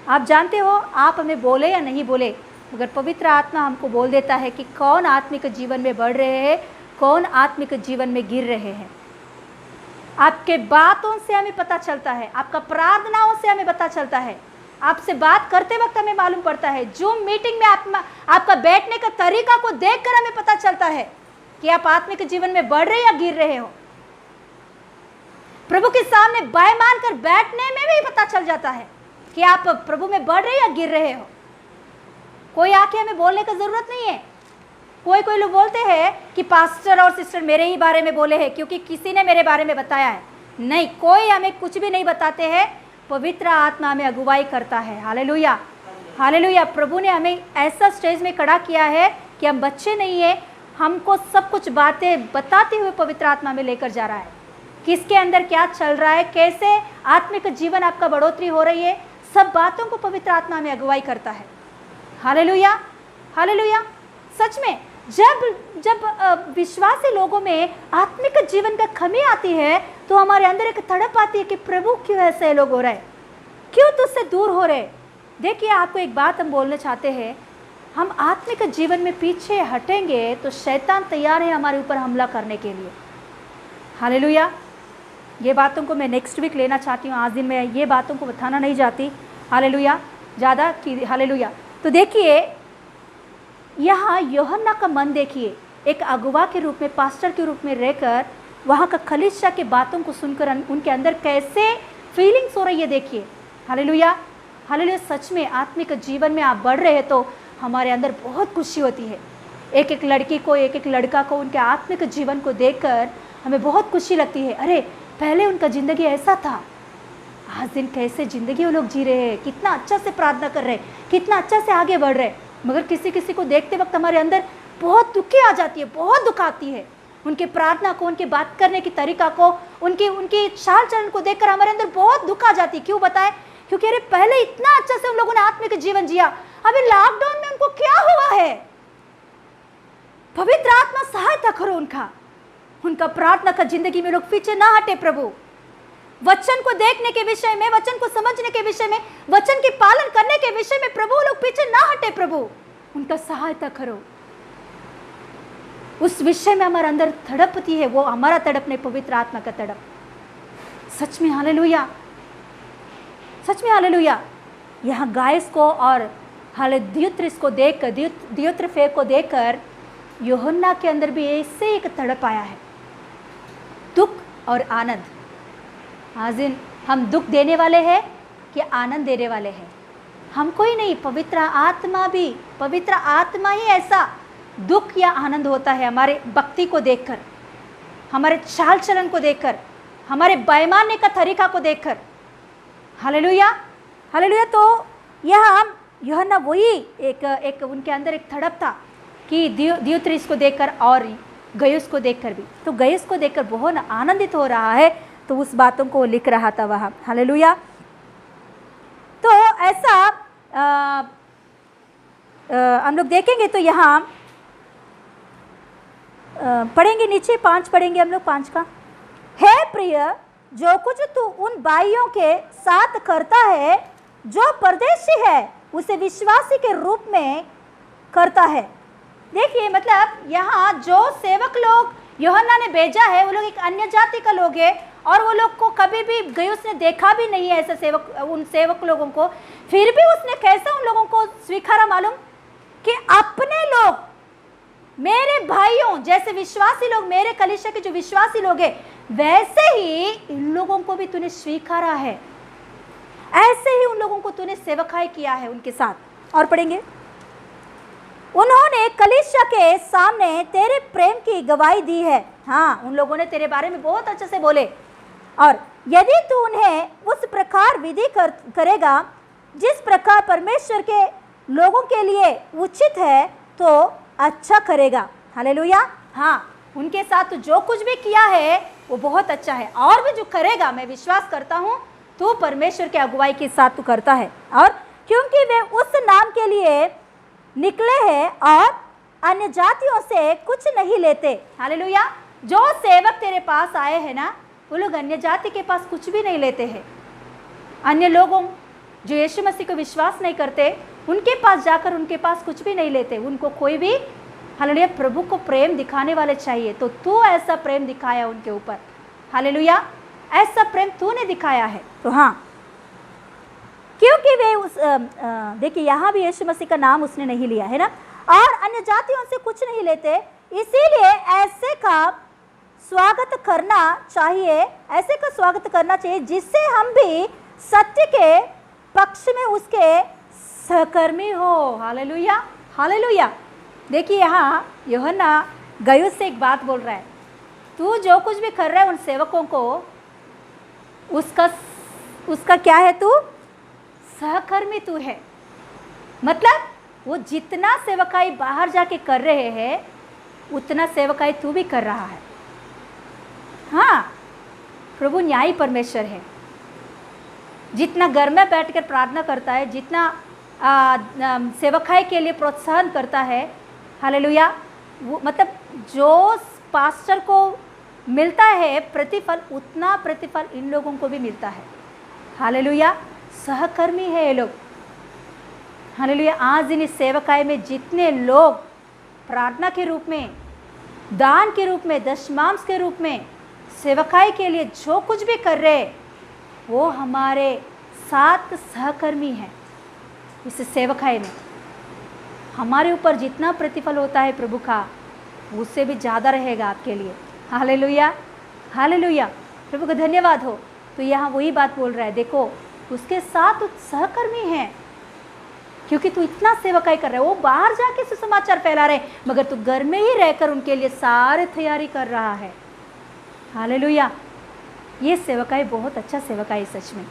आप जानते हो, आप हमें बोले या नहीं बोले, मगर पवित्र आत्मा हमको बोल देता है कि कौन आत्मिक जीवन में बढ़ रहे हैं, कौन आत्मिक जीवन में गिर रहे हैं। आपके बातों से हमें पता चलता है, आपका प्रार्थनाओं से हमें पता चलता है, आपसे बात करते वक्त हमें मालूम पड़ता है, जूम मीटिंग में आपका बैठने का तरीका को देखकर हमें पता चलता है कि आप आत्मिक जीवन में बढ़ रहे या गिर रहे हो। प्रभु के सामने बाय मान कर बैठने में भी पता चल जाता है कि आप प्रभु में बढ़ रहे या गिर रहे हो। कोई आके हमें बोलने का जरूरत नहीं है। कोई लोग बोलते हैं कि पास्टर और सिस्टर मेरे ही बारे में बोले हैं क्योंकि किसी ने मेरे बारे में बताया है। नहीं, कोई हमें कुछ भी नहीं बताते हैं, पवित्र आत्मा हमें अगुवाई करता है। Hallelujah, hallelujah. प्रभु ने हमें ऐसा स्टेज में खड़ा किया है कि हम बच्चे नहीं है, हमको सब कुछ बातें बताते हुए पवित्र आत्मा में लेकर जा रहा है। किसके अंदर क्या चल रहा है, कैसे आत्मिक जीवन आपका बढ़ोतरी हो रही है, सब बातों को पवित्र आत्मा में अगुवाई करता है। Hallelujah, hallelujah. सच में जब विश्वासी लोगों में आत्मिक जीवन का कमी आती है तो हमारे अंदर एक तड़प आती है कि प्रभु क्यों ऐसे लोग हो रहे हैं, क्यों तुझसे दूर हो रहे। देखिए आपको एक बात हम बोलना चाहते हैं, हम आत्मिक जीवन में पीछे हटेंगे तो शैतान तैयार है हमारे ऊपर हमला करने के लिए। हालेलुया। ये बातों को मैं नेक्स्ट वीक लेना चाहती हूँ, आज दिन में ये बातों को बताना नहीं चाहती। हालेलुया, ज़्यादा की। हालेलुया। तो देखिए यहाँ यूहन्ना का मन देखिए, एक अगुवा के रूप में, पास्टर के रूप में रहकर वहाँ का कलीसिया के बातों को सुनकर उनके अंदर कैसे फीलिंग्स हो रही है। देखिए हालेलुया, हालेलुया। सच में आत्मिक जीवन में आप बढ़ रहे हैं तो हमारे अंदर बहुत खुशी होती है। एक एक लड़की को, एक एक लड़का को, उनके आत्मिक जीवन को देखकर हमें बहुत खुशी लगती है। अरे पहले उनका ज़िंदगी ऐसा था, आज दिन कैसे ज़िंदगी वो लोग जी रहे हैं, कितना अच्छा से प्रार्थना कर रहे हैं, कितना अच्छा से आगे बढ़ रहे हैं, मगर किसी किसी को देखते वक्त हमारे अंदर बहुत दुखी आ जाती है, बहुत दुख आती है। उनके प्रार्थना को, उनके बात करने की तरीका को, उनकी चाल चलन को देखकर हमारे अंदर बहुत दुख आ जाती है। क्यों बताएं? क्योंकि अरे पहले इतना अच्छा से उन लोगों ने आत्मिक जीवन जिया, अभी लॉकडाउन में उनको क्या हुआ है? पवित्र आत्मा सहायता करो उनका प्रार्थना का जिंदगी में लोग पीछे ना हटे प्रभु। वचन को देखने के विषय में, वचन को समझने के विषय में, वचन की पालन करने के विषय में प्रभु लोग पीछे ना हटे प्रभु, उनका सहायता करो। उस विषय में हमारे अंदर तड़पती है, वो हमारा तड़प नहीं, पवित्र आत्मा का तड़प। सच में हालेलुया, सच में हालेलुया। यहाँ गायस को और दियुत्रिस को देखकर, दियुत्रिफे को देखकर यूहन्ना के अंदर भी ऐसे एक तड़प आया है, दुख और आनंद। आज हम दुख देने वाले हैं कि आनंद देने वाले हैं? हम कोई नहीं, पवित्र आत्मा भी, पवित्र आत्मा ही ऐसा दुख या आनंद होता है हमारे भक्ति को देखकर, हमारे चाल चलन को देखकर, हमारे बेईमानी का तरीका को देखकर। Hallelujah, hallelujah. तो यहाँ यूहन्ना वही एक उनके अंदर एक तड़प था कि दियुत्रिस को देखकर और गयुस को देखकर भी, तो गयुस को देखकर बहुत आनंदित हो रहा है, तो उस बातों को लिख रहा था वहाँ। हालेलुया। तो ऐसा हम लोग देखेंगे तो यहाँ पढ़ेंगे, नीचे 5 पढ़ेंगे हम लोग, 5 का। हे प्रिय, जो कुछ तू उन भाइयों के साथ करता है जो परदेशी है, उसे विश्वासी के रूप में करता है। देखिए, मतलब यहाँ जो सेवक लोग यूहन्ना ने भेजा है, वो लोग एक अन्य जाति का लोग है, और वो लोग को कभी भी गयुस ने देखा भी नहीं है ऐसे सेवक, उन सेवक लोगों को। फिर भी उसने कैसे उन लोगों को स्वीकारा मालूम? कि अपने लोग, मेरे भाइयों जैसे विश्वासी लोग, मेरे कलीसिया के जो विश्वासी लोग हैं, वैसे ही इन लोगों को भी तूने स्वीकारा है, ऐसे ही उन लोगों को तूने सेवकाई किया है उनके साथ। और पढ़ेंगे, उन्होंने कलीसिया के सामने तेरे प्रेम की गवाही दी है। हाँ, उन लोगों ने तेरे बारे में बहुत अच्छे से बोले, और यदि तू उन्हें उस प्रकार विधि करेगा जिस प्रकार परमेश्वर के लोगों के लिए उचित है, तो अच्छा करेगा। हालेलुया। हाँ, उनके साथ जो कुछ भी किया है वो बहुत अच्छा है, और भी जो करेगा, मैं विश्वास करता हूँ तू परमेश्वर के अगुवाई के साथ तू करता है, और क्योंकि वे उस नाम के लिए निकले हैं और अन्य जातियों से कुछ नहीं लेते। हालेलुया। जो सेवक तेरे पास आए हैं ना, वो लोग अन्य जाति के पास कुछ भी नहीं लेते हैं। अन्य लोगों जो यीशु मसीह को विश्वास नहीं करते, उनके पास जाकर उनके पास कुछ भी नहीं लेते। उनको कोई भी, हालेलुया, प्रभु को प्रेम दिखाने वाले चाहिए। तो तू ऐसा प्रेम दिखाया उनके ऊपर। हालेलुया, ऐसा प्रेम तूने दिखाया है। तो हाँ, क्योंकि वे देखिए यहाँ भी यीशु मसीह का नाम उसने नहीं लिया है ना, और अन्य जातियों से कुछ नहीं लेते, इसीलिए ऐसे का स्वागत करना चाहिए, ऐसे का स्वागत करना चाहिए जिससे हम भी सत्य के पक्ष में उसके सहकर्मी हो। Hallelujah, hallelujah. देखिए यहाँ यूहन्ना गयुस से एक बात बोल रहा है, तू जो कुछ भी कर रहा है उन सेवकों को, उसका क्या है? तू सहकर्मी तू है। मतलब वो जितना सेवकाई बाहर जाके कर रहे हैं, उतना सेवकाई तू भी कर रहा है। हाँ, प्रभु न्यायी परमेश्वर है। जितना घर में बैठकर प्रार्थना करता है, जितना सेवकाई के लिए प्रोत्साहन करता है, हालेलुया, वो मतलब जो पास्टर को मिलता है प्रतिफल, उतना प्रतिफल इन लोगों को भी मिलता है। हालेलुया, सहकर्मी है ये लोग। हालेलुया। आज इन इस सेवकाई में जितने लोग प्रार्थना के रूप में, दान के रूप में, दशमांश के रूप में सेवकाई के लिए जो कुछ भी कर रहे, वो हमारे साथ सहकर्मी हैं। इस सेवकाई में हमारे ऊपर जितना प्रतिफल होता है प्रभु का, उससे भी ज़्यादा रहेगा आपके लिए। हालेलुया, हालेलुया, प्रभु का धन्यवाद हो। तो यहाँ वही बात बोल रहा है, देखो उसके साथ सहकर्मी हैं, क्योंकि तू इतना सेवकाई कर रहा है। वो बाहर जाके सुसमाचार फैला रहे, मगर तू घर में ही रहकर उनके लिए सारे तैयारी कर रहा है। हालेलुया, ये सेवकाई बहुत अच्छा सेवकाई सच में।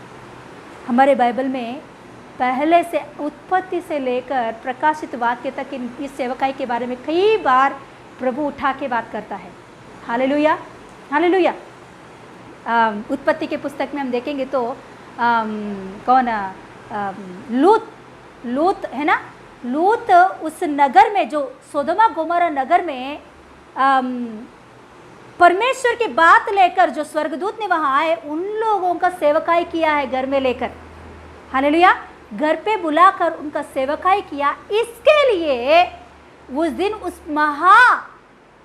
हमारे बाइबल में पहले से उत्पत्ति से लेकर प्रकाशित वाक्य तक इस सेवकाई के बारे में कई बार प्रभु उठा के बात करता है। Hallelujah, hallelujah. उत्पत्ति के पुस्तक में हम देखेंगे तो लूत है ना, लूत उस नगर में, जो सोदोमा गोमोरा नगर में परमेश्वर की बात लेकर जो स्वर्गदूत ने वहाँ आए, उन लोगों का सेवकाई किया है घर में लेकर। हालेलुया, घर पे बुलाकर उनका सेवकाई किया। इसके लिए उस दिन उस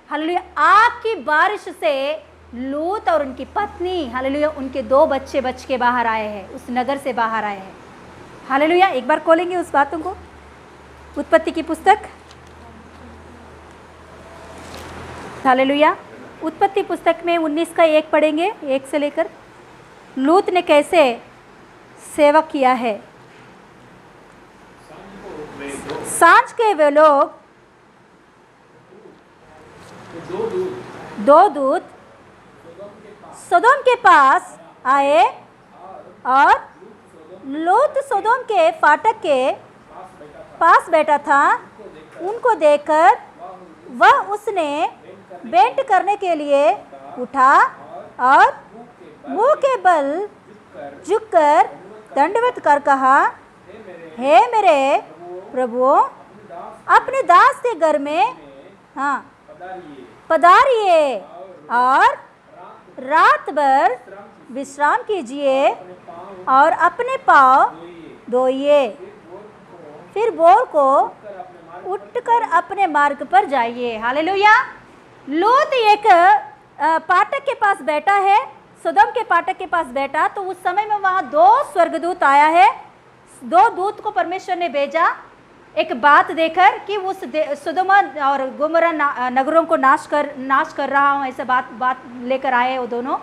हालेलुया आग की बारिश से लूत और उनकी पत्नी, हालेलुया, उनके 2 बच्चे बच के बाहर आए हैं, उस नगर से बाहर आए हैं। हालेलुया, एक बार खोलेंगे उस बातों को, उत्पत्ति की पुस्तक। हालेलुया, उत्पत्ति पुस्तक में 19 का 1 पढ़ेंगे, 1 से लेकर। लूत ने कैसे सेवा किया है। सांझ के वे लोग 2 दूत सोदोम के पास आए और लूत सोदोम के फाटक के पास बैठा था। उनको देखकर वह उसने भेंट करने के लिए उठा और मुंह के बल झुककर दंडवत कर कहा, हे मेरे प्रभु, अपने दास के घर में पधारिए और रात भर विश्राम कीजिए और अपने पाँव धोइए, फिर भोर को उठकर अपने मार्ग पर जाइए। हालेलुया। लूत एक फाटक के पास बैठा है, सोदोम के फाटक के पास बैठा, तो उस समय में वहाँ 2 स्वर्गदूत आया है। 2 दूत को परमेश्वर ने भेजा एक बात देकर कि उस सोदोम और गोमोरा नगरों को नाश कर रहा हूँ, ऐसा बात लेकर आए वो दोनों।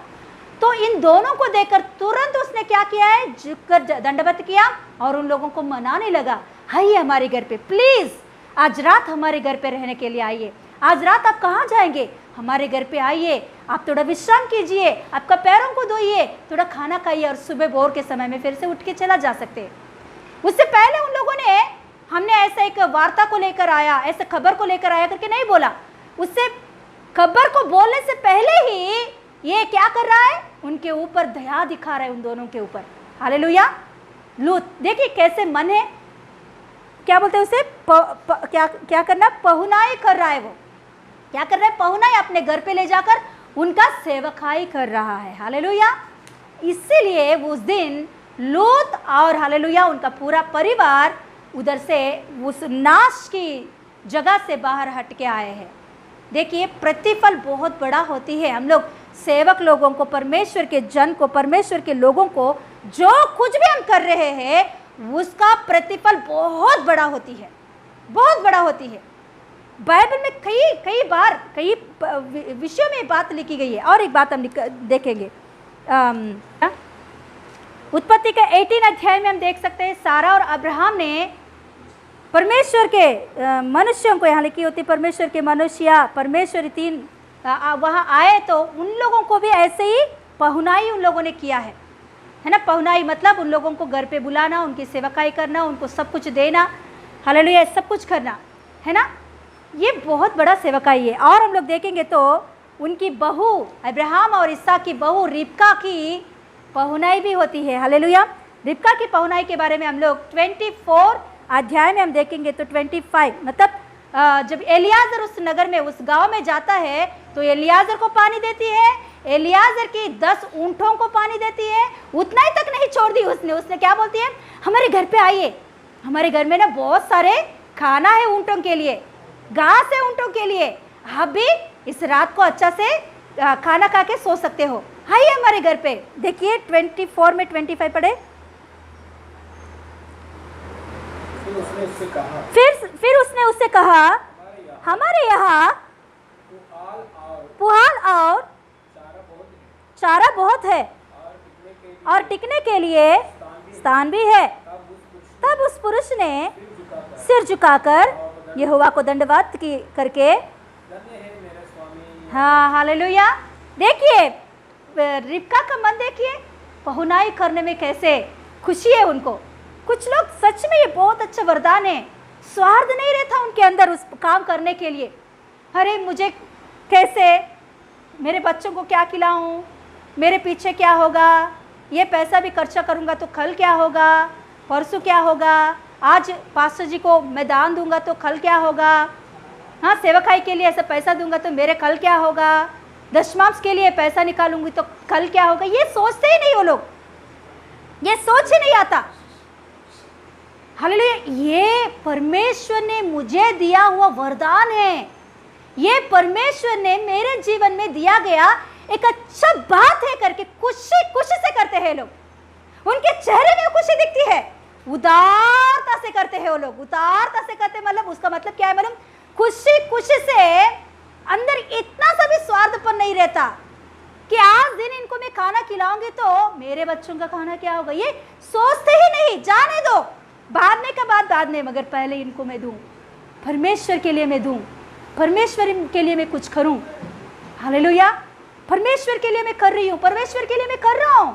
तो इन दोनों को देखकर तुरंत उसने क्या किया है, झुककर दंडवत किया और उन लोगों को मनाने लगा, आइए हमारे घर पे, प्लीज आज रात हमारे घर पे रहने के लिए आइए। आज रात आप कहाँ जाएंगे, हमारे घर पे आइए, आप थोड़ा विश्राम कीजिए, आपका पैरों को धोइए, थोड़ा खाना खाइए और सुबह भोर के समय में फिर से उठ के चला जा सकते हैं। उससे पहले उन लोगों ने, हमने ऐसा एक वार्ता को लेकर आया, ऐसे खबर को लेकर आया करके नहीं बोला। उससे खबर को बोलने से पहले ही ये क्या कर रहा है, उनके ऊपर दया दिखा रहा है, उन दोनों के ऊपर। हालेलुया। लूत देखिए कैसे मन है, क्या बोलते हैं उसे, क्या करना, पहुनाई कर रहा है। वो क्या कर रहा है, पहुनाई अपने घर पे ले जाकर उनका सेवकाई कर रहा है। हालेलुया। इसीलिए उस दिन लूत और हालेलुया उनका पूरा परिवार उधर से उस नाश की जगह से बाहर हट के आए हैं। देखिए प्रतिफल बहुत बड़ा होती है। हम लोग सेवक लोगों को, परमेश्वर के जन को, परमेश्वर के लोगों को जो कुछ भी हम कर रहे हैं उसका प्रतिफल बहुत बड़ा होती है, बहुत बड़ा होती है। बाइबल में कई बार कई विषयों में बात लिखी गई है। और एक बात हम देखेंगे, उत्पत्ति के 18 अध्याय में हम देख सकते हैं, सारा और अब्राहम ने परमेश्वर के मनुष्यों को, यहाँ लिखी होती परमेश्वर के मनुष्य, परमेश्वर 3 वहाँ आए तो उन लोगों को भी ऐसे ही पहुनाई उन लोगों ने किया है ना। पहुनाई मतलब उन लोगों को घर पे बुलाना, उनकी सेवकाई करना, उनको सब कुछ देना, हालेलुया, सब कुछ करना है ना। ये बहुत बड़ा सेवकाई है। और हम लोग देखेंगे तो उनकी बहू अब्राहम और इसहाक की बहू रिबका की पहुनाई भी होती है। हालेलुया। रिबका की पहुनाई के बारे में हम लोग 24 अध्याय में हम देखेंगे तो 25 मतलब जब एलियाजर उस नगर में, उस गांव में जाता है तो एलियाजर को पानी देती है, एलियाजर की 10 ऊंटों को पानी देती है। उतना ही तक नहीं छोड़ दी उसने क्या बोलती है, हमारे घर पे आइए, हमारे घर में ना बहुत सारे खाना है ऊंटों के लिए, घास है ऊंटों के लिए, आप भी इस रात को अच्छा से खाना खा के सो सकते हो, आइए हमारे घर पे। देखिए 24 में 25 पढ़े। फिर उसने उससे कहा, हमारे यहाँ पुआल और चारा बहुत है और टिकने के लिए स्थान भी है। तब उस पुरुष ने सिर झुकाकर यहोवा को दंडवत करके, हाँ हालेलुया। देखिए रिबका का मन देखिए, पहुनाई करने में कैसे खुशी है उनको। कुछ लोग सच में ये बहुत अच्छा वरदान है, स्वार्थ नहीं रहता उनके अंदर उस काम करने के लिए। अरे मुझे कैसे, मेरे बच्चों को क्या खिलाऊं, मेरे पीछे क्या होगा, ये पैसा भी खर्चा करूंगा तो कल क्या होगा, परसों क्या होगा, आज पास्टर जी को मैं दान दूंगा तो कल क्या होगा, हाँ सेवकाई के लिए ऐसा पैसा दूंगा तो मेरे कल क्या होगा, दशमांश के लिए पैसा निकालूंगी तो कल क्या होगा। ये सोचते ही नहीं वो लोग, ये सोच ही नहीं आता। हालेलुया, ये परमेश्वर ने मुझे दिया हुआ वरदान है, ये परमेश्वर ने मेरे जीवन में दिया गया एक अच्छा बात है करके खुशी खुशी से करते हैं लोग। उनके चेहरे में खुशी दिखती है, उदारता से करते हैं वो लोग। उदारता से करते मतलब उसका मतलब क्या है मालूम, खुशी खुशी से, अंदर इतना सा भी स्वार्थपन नहीं रहता कि आज दिन इनको मैं खाना खिलाऊंगी तो मेरे बच्चों का खाना क्या होगा, ये सोचते ही नहीं। जाने दो, बाद में का बाद में, मगर पहले इनको मैं दूं, परमेश्वर के लिए मैं दूं, परमेश्वर के लिए मैं कुछ करूं। हालेलुया, परमेश्वर के लिए मैं कर रही हूं, परमेश्वर के लिए मैं कर रहा हूं।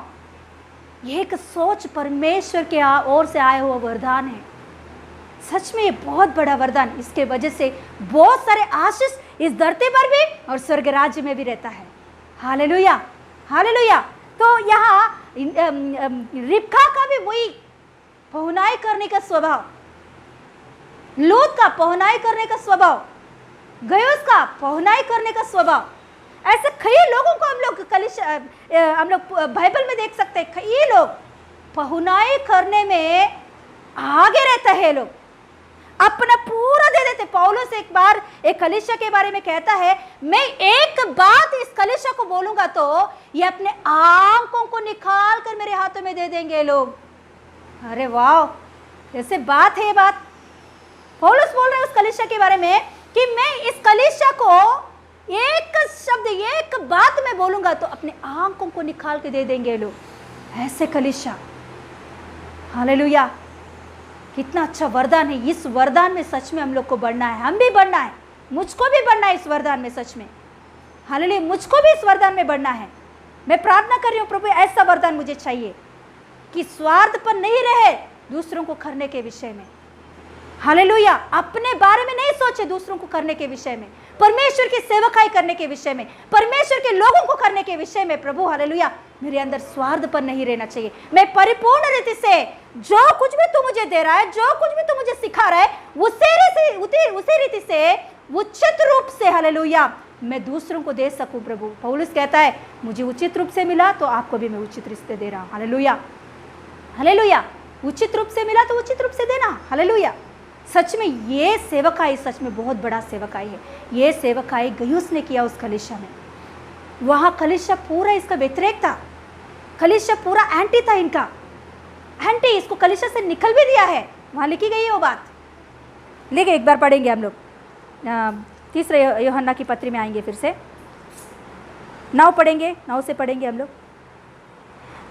यह एक सोच परमेश्वर के ओर से आया हुआ वरदान है। सच में ये बहुत बड़ा वरदान, इसके वजह से बहुत सारे आशीष इस धरती पर भी और स्वर्ग राज्य में भी रहता है। Hallelujah, hallelujah. तो यहाँ रिबका का भी वही पहुनाई करने का स्वभाव, लूत का पहुनाई करने का स्वभाव, गयोस का पहुनाई करने का स्वभाव, ऐसे कई लोगों को हम लोग बाइबल में देख सकते हैं। कई लोग पहुनाई करने में आगे रहते हैं, लोग अपना पूरा दे देते। पौलुस एक बार एक कलीसिया के बारे में कहता है, मैं एक बात इस कलीसिया को बोलूंगा तो ये अपने आंखों को निकाल कर मेरे हाथों में दे देंगे लोग। अरे वाह, ऐसे बात है। ये बात पौलुस बोल रहे हैं उस कलीसिया के बारे में कि मैं इस कलीसिया को एक शब्द, एक बात में बोलूंगा तो अपने आंखों को निकाल के दे देंगे लोग। ऐसे कलीसिया, हालेलुया, कितना अच्छा वरदान है। इस वरदान में सच में हम लोग को बढ़ना है, हम भी बढ़ना है, मुझको भी बढ़ना है इस वरदान में। सच में हालेलुया, मुझको भी इस वरदान में बढ़ना है। मैं प्रार्थना कर रही हूँ, प्रभु ऐसा वरदान मुझे चाहिए कि स्वार्थ पर नहीं रहे दूसरों को करने के विषय में। हालेलुया, अपने बारे में नहीं सोचे दूसरों को करने के विषय में, परमेश्वर की सेवकाई करने के विषय में, परमेश्वर के लोगों को करने के विषय में। प्रभु हालेलुया, मेरे अंदर स्वार्थ पर नहीं रहना चाहिए। मैं परिपूर्ण रीति से जो कुछ भी तू मुझे दे रहा है, जो कुछ भी तू मुझे सिखा रहा है, उसी रीति से, उचित रूप से, हालेलुया, मैं दूसरों को दे सकूं। प्रभु पौलुस कहता है, मुझे उचित रूप से मिला तो आपको भी मैं उचित रिश्ते दे रहा हूं। हालेलुया, हालेलुया, उचित रूप से मिला तो उचित रूप से देना। हालेलुया, सच में ये सेवकाई सच में बहुत बड़ा सेवकाई है। ये सेवकाई गयुस ने किया उस कलीसिया में। वहाँ कलीसिया पूरा इसका व्यतिरेक था, कलीसिया पूरा एंटी था इनका, एंटी। इसको कलीसिया से निकल भी दिया है, वहाँ लिखी गई है वो बात। लेकिन एक बार पढ़ेंगे हम लोग, तीसरे यूहन्ना की पत्री में आएंगे, फिर से 9 पढ़ेंगे, 9 से पढ़ेंगे हम लोग।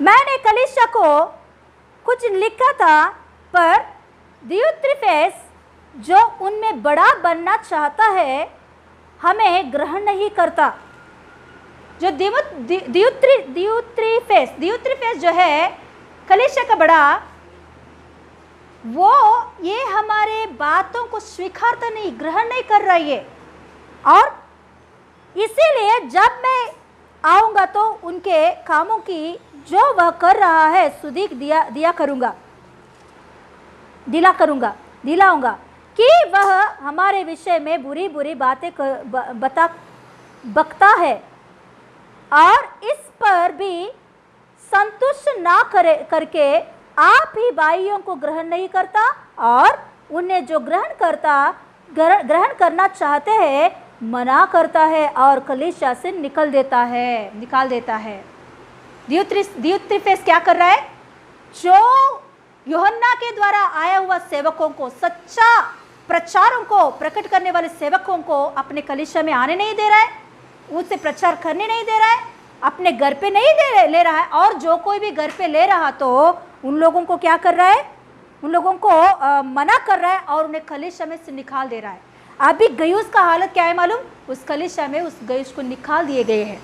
मैंने कलीसिया को कुछ लिखा था, पर दियुत्रिफेस जो उनमें बड़ा बनना चाहता है हमें ग्रहण नहीं करता। जो दियुत्रिफेस जो है कलीसिया का बड़ा, वो ये हमारे बातों को स्वीकारता नहीं, ग्रहण नहीं कर रहा है। और इसीलिए जब मैं आऊँगा तो उनके कामों की जो वह कर रहा है सुदीक दिलाऊंगा कि वह हमारे विषय में बुरी बुरी बातें बकता है और इस पर भी संतुष्ट ना करके आप ही भाइयों को ग्रहण नहीं करता और उन्हें जो ग्रहण करना चाहते हैं मना करता है और कलीसिया से निकाल देता है। दियुत्रिफेस क्या कर रहा है? जो यूहन्ना के द्वारा आया हुआ सेवकों को, सच्चा प्रचारों को प्रकट करने वाले सेवकों को अपने कलीसिया में आने नहीं दे रहा है, उनसे प्रचार करने नहीं दे रहा है, अपने घर पे नहीं ले रहा है। और जो कोई भी घर पे ले रहा तो उन लोगों को क्या कर रहा है? उन लोगों को मना कर रहा है और उन्हें कलीसिया में से निकाल दे रहा है। अभी गयुस का हालत क्या है मालूम? उस कलीसिया में उस गयुस को निकाल दिए गए हैं।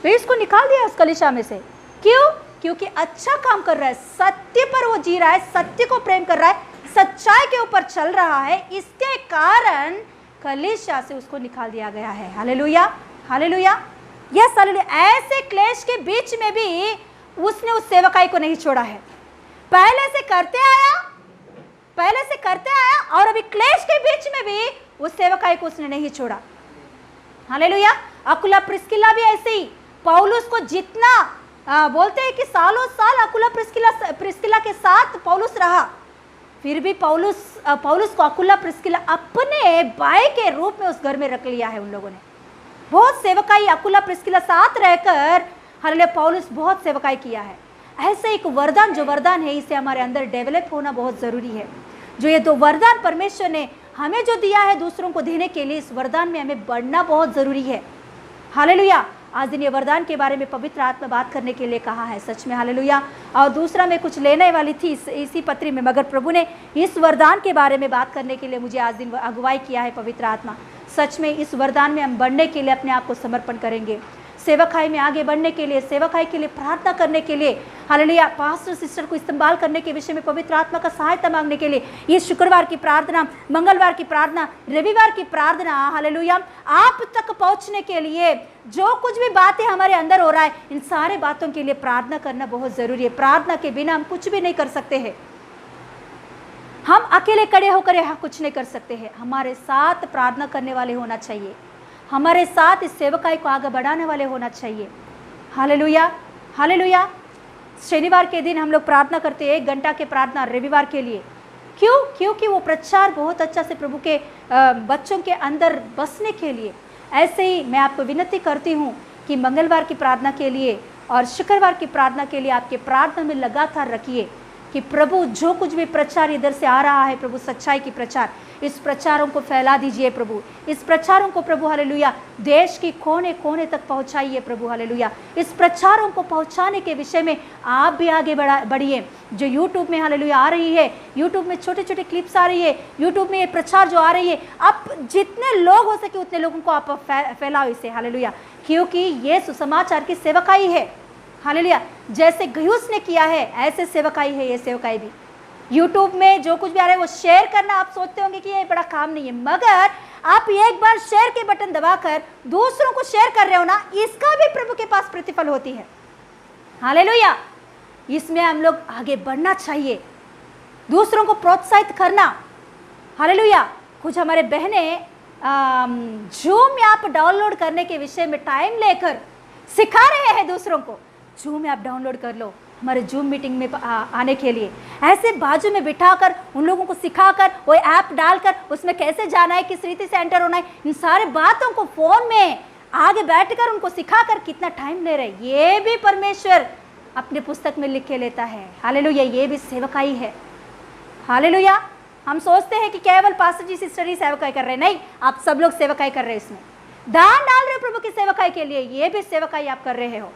गयुस को निकाल दिया उस कलीसिया में से। क्यों? क्योंकि अच्छा काम कर रहा है, सत्य पर वो जी रहा है, सत्य को प्रेम कर रहा है, सच्चाई के ऊपर चल रहा है, इसके कारण कलीसिया से उसको निकाल दिया गया है। हालेलुया, हालेलुया, यस हालेलुया। ऐसे क्लेश के बीच में भी उसने उस सेवकाई को नहीं छोड़ा है। पहले से करते आया और अभी क्लेश के बीच में भी उस सेवकाई को उसने नहीं छोड़ा। हालेलुया। अकुला प्रिस्किला भी ऐसे ही, पौलुस को जितना बोलते हैं कि सालों साल अकुला प्रिस्किला के साथ पौलुस रहा, फिर भी पौलुस को अकुला प्रिस्किला अपने भाई के रूप में उस घर में रख लिया है उन लोगों ने। बहुत सेवकाई अकुला प्रिस्किला साथ रहकर हालेलुया पौलुस बहुत सेवकाई किया है। ऐसे एक वरदान, जो वरदान है इसे हमारे अंदर डेवलप होना बहुत ज़रूरी है। जो ये दो वरदान परमेश्वर ने हमें जो दिया है दूसरों को देने के लिए, इस वरदान में हमें बढ़ना बहुत ज़रूरी है। हालेलुया। आज दिन ये वरदान के बारे में पवित्र आत्मा बात करने के लिए कहा है, सच में हालेलुया। और दूसरा मैं कुछ लेने वाली थी इसी पत्री में, मगर प्रभु ने इस वरदान के बारे में बात करने के लिए मुझे आज दिन अगुवाई किया है पवित्र आत्मा। सच में इस वरदान में हम बढ़ने के लिए अपने आप को समर्पण करेंगे, सेवकाई में आगे बढ़ने के लिए, सेवकाई के लिए प्रार्थना करने के लिए, हालेलुया पास्टर सिस्टर को इस्तेमाल करने के विषय में पवित्र आत्मा का सहायता मांगने के लिए, ये शुक्रवार की प्रार्थना, मंगलवार की प्रार्थना, रविवार की प्रार्थना, हालेलुया आप तक पहुंचने के लिए जो कुछ भी बातें हमारे अंदर हो रहा है, इन सारे बातों के लिए प्रार्थना करना बहुत जरूरी है। प्रार्थना के बिना हम कुछ भी नहीं कर सकते हैं। हम अकेले खड़े होकर यहाँ कुछ नहीं कर सकते हैं। हमारे साथ प्रार्थना करने वाले होना चाहिए, हमारे साथ इस सेवकाई को आगे बढ़ाने वाले होना चाहिए। Hallelujah, hallelujah. शनिवार के दिन हम लोग प्रार्थना करते हैं 1 घंटा के प्रार्थना रविवार के लिए। क्यों? क्योंकि वो प्रचार बहुत अच्छा से प्रभु के बच्चों के अंदर बसने के लिए। ऐसे ही मैं आपको विनती करती हूँ कि मंगलवार की प्रार्थना के लिए और शुक्रवार की प्रार्थना के लिए आपके प्रार्थना में लगातार रखिए कि प्रभु जो कुछ भी प्रचार इधर से आ रहा है, प्रभु सच्चाई की प्रचार, इस प्रचारों को फैला दीजिए प्रभु। इस प्रचारों को प्रभु हालेलुया देश की कोने कोने तक पहुंचाइए प्रभु हालेलुया। इस प्रचारों को पहुंचाने के विषय में आप भी आगे बढ़िए। जो यूट्यूब में हालेलुया आ रही है, यूट्यूब में छोटे छोटे क्लिप्स आ रही है, यूट्यूब में ये प्रचार जो आ रही है, आप जितने लोग हो सके उतने लोगों को आप फैलाओ इसे हालेलुया, क्योंकि ये सुसमाचार की सेवकाई है। हालेलुया जैसे गयुस ने किया है ऐसे सेवकाई है ये सेवकाई भी। यूट्यूब में जो कुछ भी आ रहा है वो शेयर करना, आप सोचते होंगे कि ये बड़ा काम नहीं है, मगर आप एक बार शेयर के बटन दबाकर दूसरों को शेयर कर रहे हो ना, इसका भी प्रभु के पास प्रतिफल होती है। हालेलुया इसमें हम लोग आगे बढ़ना चाहिए, दूसरों को प्रोत्साहित करना। हालेलुया कुछ हमारे बहनें जूम ऐप डाउनलोड करने के विषय में टाइम लेकर सिखा रहे हैं दूसरों को। जूम ऐप डाउनलोड कर लो हमारे जूम मीटिंग में आने के लिए। ऐसे बाजू में बिठाकर उन लोगों को सिखाकर वो ऐप डालकर उसमें कैसे जाना है, किस रीति से एंटर होना है, इन सारे बातों को फोन में आगे बैठकर उनको सिखाकर कितना टाइम ले रहे हैं। ये भी परमेश्वर अपने पुस्तक में लिख के लेता है। हालेलुया ये भी सेवकाई है। हालेलुया हम सोचते हैं कि केवल पास्टर जी सिस्टर ही सेवकाई कर रहे हैं, नहीं, आप सब लोग सेवकाई कर रहे हैं। इसमें दान डाल रहे हो प्रभु की सेवकाई के लिए, ये भी सेवकाई आप कर रहे हो।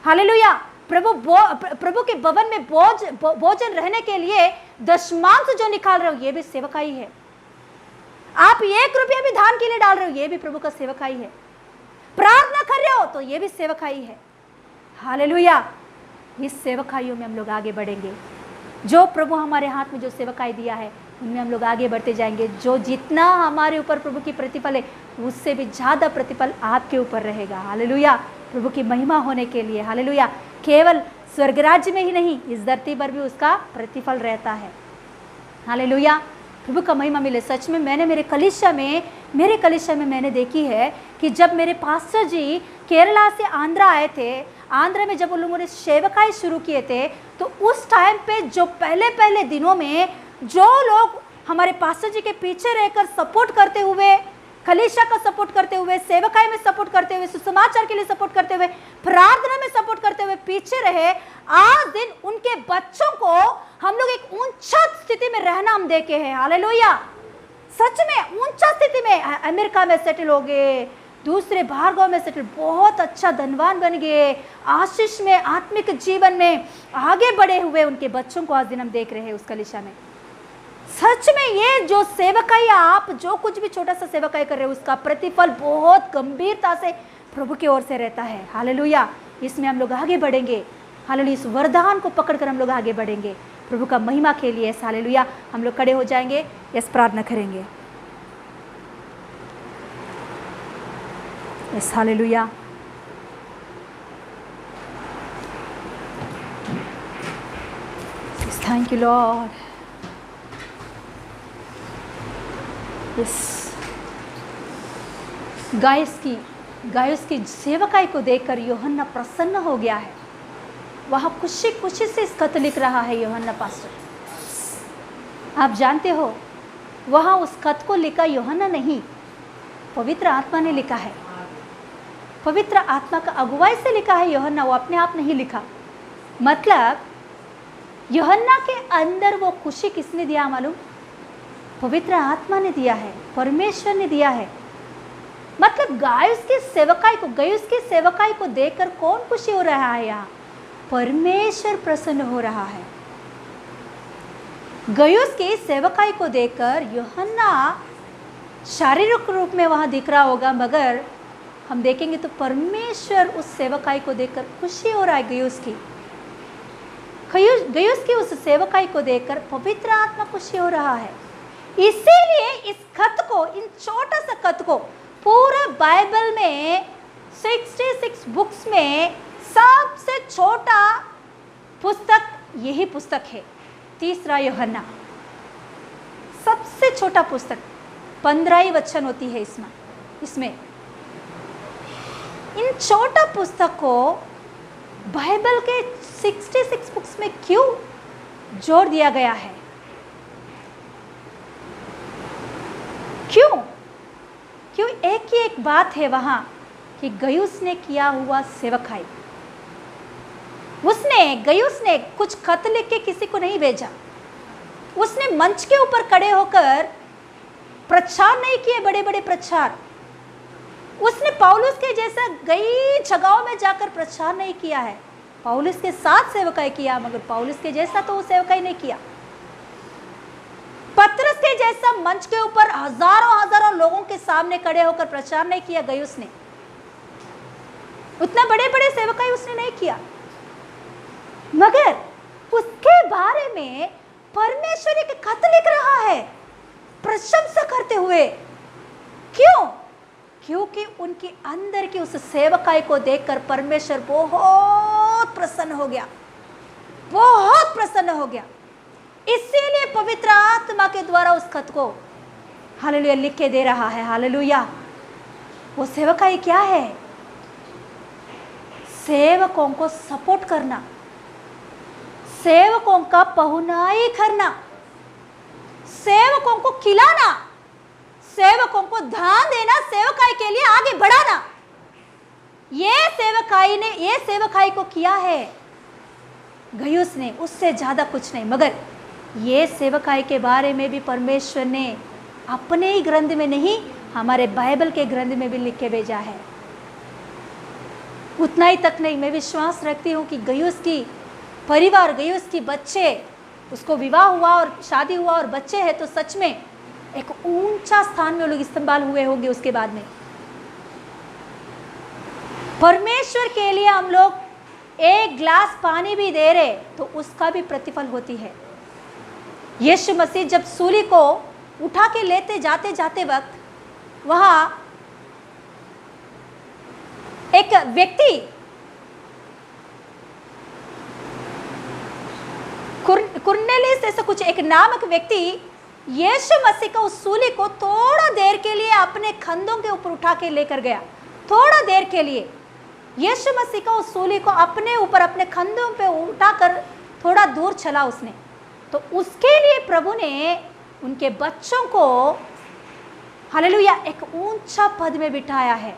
हालेलुया प्रभु के भवन में भोजन रहने के लिए दशमांश जो निकाल रहे हो, ये भी सेवकाई है। आप 1 रुपया भी दान के लिए डाल रहे हो, ये भी प्रभु का सेवकाई है। प्रार्थना कर रहे हो तो ये भी सेवकाई है। हालेलुया इस सेवकाइयों में हम लोग आगे बढ़ेंगे। जो प्रभु हमारे हाथ में जो सेवकाई दिया है उनमें हम लोग आगे बढ़ते जाएंगे। जो जितना हमारे ऊपर प्रभु की प्रतिफल है उससे भी ज़्यादा प्रतिफल आपके ऊपर रहेगा। हालेलुया प्रभु की महिमा होने के लिए। हालेलुया केवल स्वर्ग राज्य में ही नहीं, इस धरती पर भी उसका प्रतिफल रहता है। हालेलुया प्रभु का महिमा मिले। सच में मैंने मेरे कलीसिया में मैंने देखी है कि जब मेरे पास्टर जी केरला से आंध्रा आए थे, आंध्रा में जब उन लोगों ने सेवकाई शुरू किए थे, तो उस टाइम पे जो पहले दिनों में जो लोग हमारे पास्टर जी के पीछे रहकर सपोर्ट करते हुए, कलीसिया का सपोर्ट करते हुए, सेवकाई में सपोर्ट करते हुए, सुसमाचार के लिए सपोर्ट करते हुए, प्रार्थना में सपोर्ट करते हुए पीछे रहे, आज दिन उनके बच्चों को हम लोग एक ऊंचा स्थिति में रहना हम देखे हैं। हालेलुया सच में ऊंचा स्थिति में अमेरिका में सेटल हो गए, दूसरे भार्गव में सेटल, बहुत अच्छा धनवान बन गए, आशीष में आत्मिक जीवन में आगे बढ़े हुए उनके बच्चों को आज दिन हम देख रहे हैं उस कलीसिया में। सच में ये जो सेवकाई, आप जो कुछ भी छोटा सा सेवकाई कर रहे हो उसका प्रतिफल बहुत गंभीरता से प्रभु की ओर से रहता है। हालेलुया इसमें हम लोग आगे बढ़ेंगे। हालेलुया, इस वरदान को पकड़कर हम लोग आगे बढ़ेंगे प्रभु का महिमा के लिए। हालेलुया, हम लोग खड़े हो जाएंगे, यस प्रार्थना करेंगे। Yes hallelujah, thank you Lord. Yes, guys की सेवकाई को देखकर यूहन्ना प्रसन्न हो गया है। वह खुशी खुशी से इस खत लिख रहा है यूहन्ना पास्टर। आप जानते हो, वहाँ उस खत को लिखा यूहन्ना नहीं, पवित्र आत्मा ने लिखा है। पवित्र आत्मा का अगुवाई से लिखा है यूहन्ना, वो अपने आप नहीं लिखा। मतलब यूहन्ना के अंदर वो खुशी किसने दिया मालूम? पवित्र आत्मा ने दिया है, परमेश्वर ने दिया है। मतलब गायुस की सेवकाई को देखकर कौन खुशी हो रहा है? यहाँ परमेश्वर प्रसन्न हो रहा है। गयुस की सेवकाई को देखकर यूहन्ना शारीरिक रूप में वहाँ दिख रहा होगा, मगर हम देखेंगे तो परमेश्वर उस सेवकाई को देखकर खुशी हो रहा है। गयुस की उस सेवकाई को देखकर पवित्र आत्मा खुशी हो रहा है। इसीलिए इस खत को, इन छोटा सा खत को, पूरा बाइबल में 66 बुक्स में सबसे छोटा पुस्तक यही पुस्तक है, तीसरा यूहन्ना। सबसे छोटा पुस्तक, 15 ही वचन होती है इसमें। इन छोटा पुस्तक को बाइबल के 66 बुक्स में क्यों जोड़ दिया गया है? क्यों एक ही एक बात है वहां कि गयुस ने किया हुआ सेवकाई। गयुस ने कुछ खत लिख के किसी को नहीं भेजा। उसने मंच के ऊपर खड़े होकर प्रचार नहीं किए, बड़े बड़े प्रचार। उसने पौलुस के जैसा कई जगहों में जाकर प्रचार नहीं किया है। पौलुस के साथ सेवकाई किया, मगर पौलुस के जैसा तो वो सेवकाई नहीं किया। पतरस के जैसा मंच के ऊपर हजारों लोगों के सामने खड़े होकर प्रचार नहीं किया गयुस ने। उतना बड़े बड़े सेवकाई उसने नहीं किया, मगर उसके बारे में परमेश्वर एक खत लिख रहा है प्रशंसा करते हुए। क्योंकि उनके अंदर की उस सेवकाई को देखकर परमेश्वर बहुत प्रसन्न हो गया। इसीलिए पवित्र आत्मा के द्वारा उस खत को हालेलुया लिख के दे रहा है। हालेलुया, वो सेवकाई क्या है? सेवकों को सपोर्ट करना, सेवकों का पहुनाई करना, सेवकों को खिलाना, सेवकों को ध्यान देना, सेवकाई के लिए आगे बढ़ाना। ये सेवकाई को किया है गयुस ने, उससे ज्यादा कुछ नहीं। मगर ये सेवकाई के बारे में भी परमेश्वर ने अपने ही ग्रंथ में नहीं, हमारे बाइबल के ग्रंथ में भी लिख के भेजा है। उतना ही तक नहीं, मैं विश्वास रखती हूँ कि गयुस की परिवार, गयुस की बच्चे, उसको विवाह हुआ और शादी हुआ और बच्चे हैं, तो सच में एक ऊंचा स्थान में लोग इस्तेमाल हुए होंगे। उसके बाद में परमेश्वर के लिए हम लोग एक ग्लास पानी भी दे रहे तो उसका भी प्रतिफल होती है। यीशु मसीह जब सूली को उठा के लेते जाते वक्त वहां एक व्यक्ति कुरनेलियस ऐसा कुछ एक नामक व्यक्ति यीशु मसीह का उस सूली को थोड़ा देर के लिए अपने कंधों के ऊपर उठा के लेकर गया। थोड़ा देर के लिए यीशु मसीह का उस सूली को अपने ऊपर, अपने कंधों पे उठाकर थोड़ा दूर चला उसने। तो उसके लिए प्रभु ने उनके बच्चों को हालेलुया एक ऊंचा पद में बिठाया है।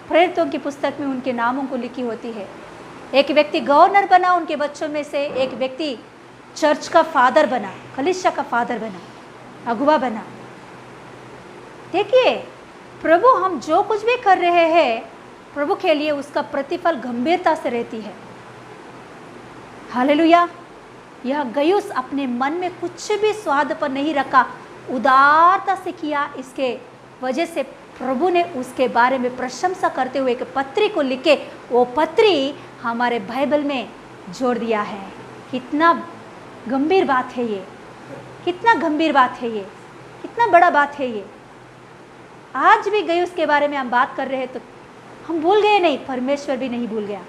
प्रेरितों की पुस्तक में उनके नामों को लिखी होती है। एक व्यक्ति गवर्नर बना उनके बच्चों में से, एक व्यक्ति चर्च का फादर बना, कलीसिया का फादर बना, अगुवा बना। देखिए, प्रभु हम जो कुछ भी कर रहे हैं प्रभु के लिए उसका प्रतिफल गंभीरता से रहती है। हालेलुया। यह गयुस अपने मन में कुछ भी स्वाद पर नहीं रखा, उदारता से किया। इसके वजह से प्रभु ने उसके बारे में प्रशंसा करते हुए एक पत्री को लिखे। वो पत्री हमारे बाइबल में जोड़ दिया है। कितना गंभीर बात है ये, कितना गंभीर बात है ये, कितना बड़ा बात है ये। आज भी गयुस के बारे में हम बात कर रहे हैं तो हम भूल गए नहीं, परमेश्वर भी नहीं भूल गया।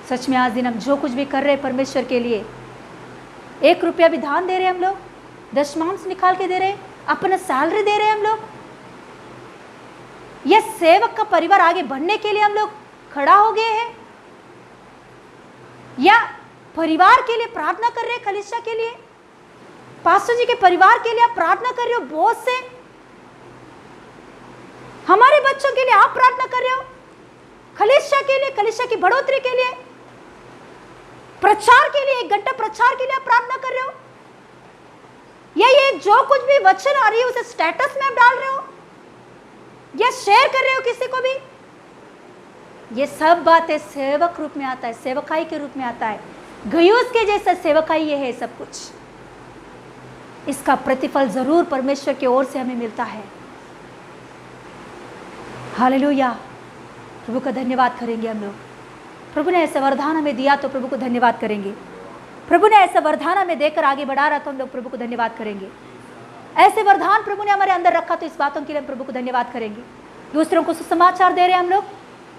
सच में आज दिन हम जो कुछ भी कर रहे हैं परमेश्वर के लिए, 1 रुपया भी दान दे रहे हैं हम लोग, दशमांश निकाल के दे रहे हैं, अपना सैलरी दे रहे हैं हम लोग, यह सेवक का परिवार आगे बढ़ने के लिए हम लोग खड़ा हो गए हैं, या परिवार के लिए प्रार्थना कर रहे हैं, कलीसिया के लिए, पास्टर जी के परिवार के लिए आप प्रार्थना कर रहे हो, बहुत से हमारे बच्चों के लिए आप प्रार्थना कर रहे हो, कलीसिया के लिए, कलीसिया की बढ़ोतरी के लिए, प्रचार के लिए, 1 घंटा प्रचार के लिए आप प्रार्थना कर रहे हो, या ये जो कुछ भी वचन आ रही है उसे स्टेटस में आप डाल रहे हो या शेयर कर रहे हो किसी को भी, ये सब बातें सेवक रूप में आता है, सेवकाई के रूप में आता है। गयुस के जैसा सेवकाई ये है सब कुछ। इसका प्रतिफल जरूर परमेश्वर की ओर से हमें मिलता है। हालेलुया, प्रभु का धन्यवाद करेंगे हम लोग। प्रभु ने ऐसा वरदान हमें दिया तो प्रभु को धन्यवाद करेंगे। प्रभु ने ऐसा वरदान हमें देकर आगे बढ़ा रहा तो हम लोग प्रभु को धन्यवाद करेंगे। ऐसे वरदान प्रभु ने हमारे अंदर रखा तो इस बातों के लिए हम प्रभु को धन्यवाद करेंगे। दूसरों को सुसमाचार दे रहे हैं हम लोग,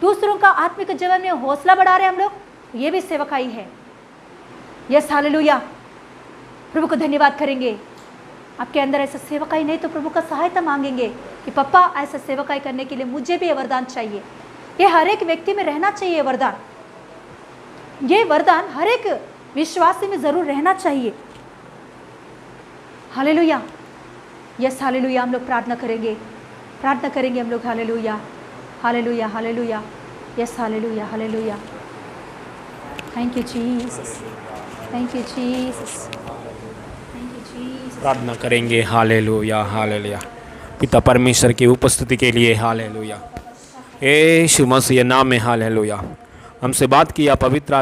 दूसरों का आत्मिक जीवन में हौसला बढ़ा रहे हैं हम लोग, ये भी सेवकाई है। यस हालेलुया, प्रभु को धन्यवाद करेंगे। आपके अंदर ऐसा सेवकाई नहीं तो प्रभु का सहायता मांगेंगे कि पप्पा ऐसा सेवकाई करने के लिए मुझे भी ये वरदान चाहिए। ये हर एक व्यक्ति में रहना चाहिए वरदान, ये वरदान हर एक विश्वासी में जरूर रहना चाहिए। हालेलुया, यस हालेलुया, हम लोग प्रार्थना करेंगे, प्रार्थना करेंगे हम लोग। हालेलुया हालेलुया हालेलुया, yes hallelujah hallelujah, thank you Jesus, thank you Jesus, thank you Jesus. प्रार्थना करेंगे। हालेलुया हालेलुया, पिता परमेश्वर की उपस्थिति के लिए हालेलुया। यीशु मसीह नाम में हालेलुया। हमसे बात किया पवित्र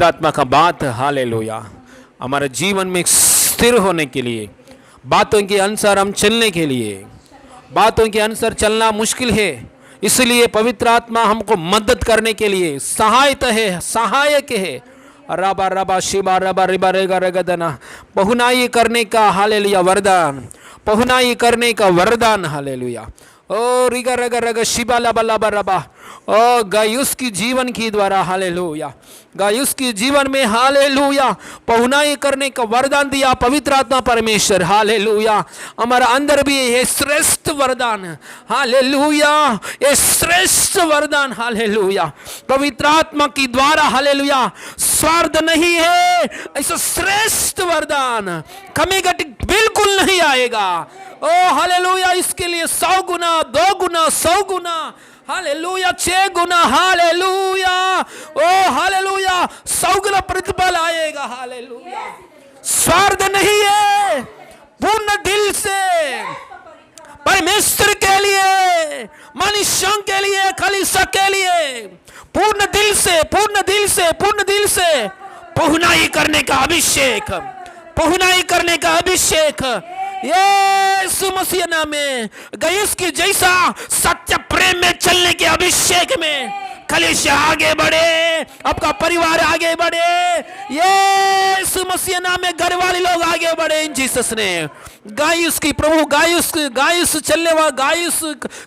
आत्मा का बात हालेलुया हमारे जीवन में स्थिर होने के लिए, बातों के अनुसार हम चलने के लिए, बातों के अनुसार चलना मुश्किल है, इसलिए पवित्र आत्मा हमको मदद करने के लिए सहायक है। रबा रबा शिबा रबा रिबा रेगा रेगदना, बहुनाई करने का हालेलुया वरदान, बहुनाई करने का वरदान हालेलुया। ओ रिगा रगा रगा शिबा लबा लबा रबा, ओ गायुस की जीवन की द्वारा हालेलुया, गायुस की जीवन में हालेलुया पहुनाई करने का वरदान दिया पवित्र आत्मा परमेश्वर। हालेलुया, हमारा अंदर भी ये श्रेष्ठ वरदान, हालेलुया, ये श्रेष्ठ वरदान हालेलुया पवित्र आत्मा की द्वारा हालेलुया। स्वार्थ नहीं है, ऐसा श्रेष्ठ वरदान कमी घटी बिल्कुल नहीं आएगा। ओ हालेलुया, इसके लिए 100 गुना, 2 गुना, 100 गुना, हालेलुया 6 गुना, हालेलुया, ओ हालेलुया 100 गुना प्रतिफल आएगा। हालेलुया, स्वार्थ नहीं है, पूर्ण दिल से परमेश्वर के लिए, मनुष्यों के लिए, कलीसिया के लिए पूर्ण दिल से, पूर्ण दिल से, पूर्ण दिल से पहुनाई करने का अभिषेक, पहुनाई करने का अभिषेक यीशु मसीह नाम में। गयुस की जैसा सत्य प्रेम में चलने के अभिषेक में कलीसिया आगे बढ़े, आपका परिवार आगे बढ़े, यीशु मसीह नाम में घर वाले लोग आगे बढ़े इन जीसस ने। गायुस की प्रभु, गायुस चलने वाला, गायुस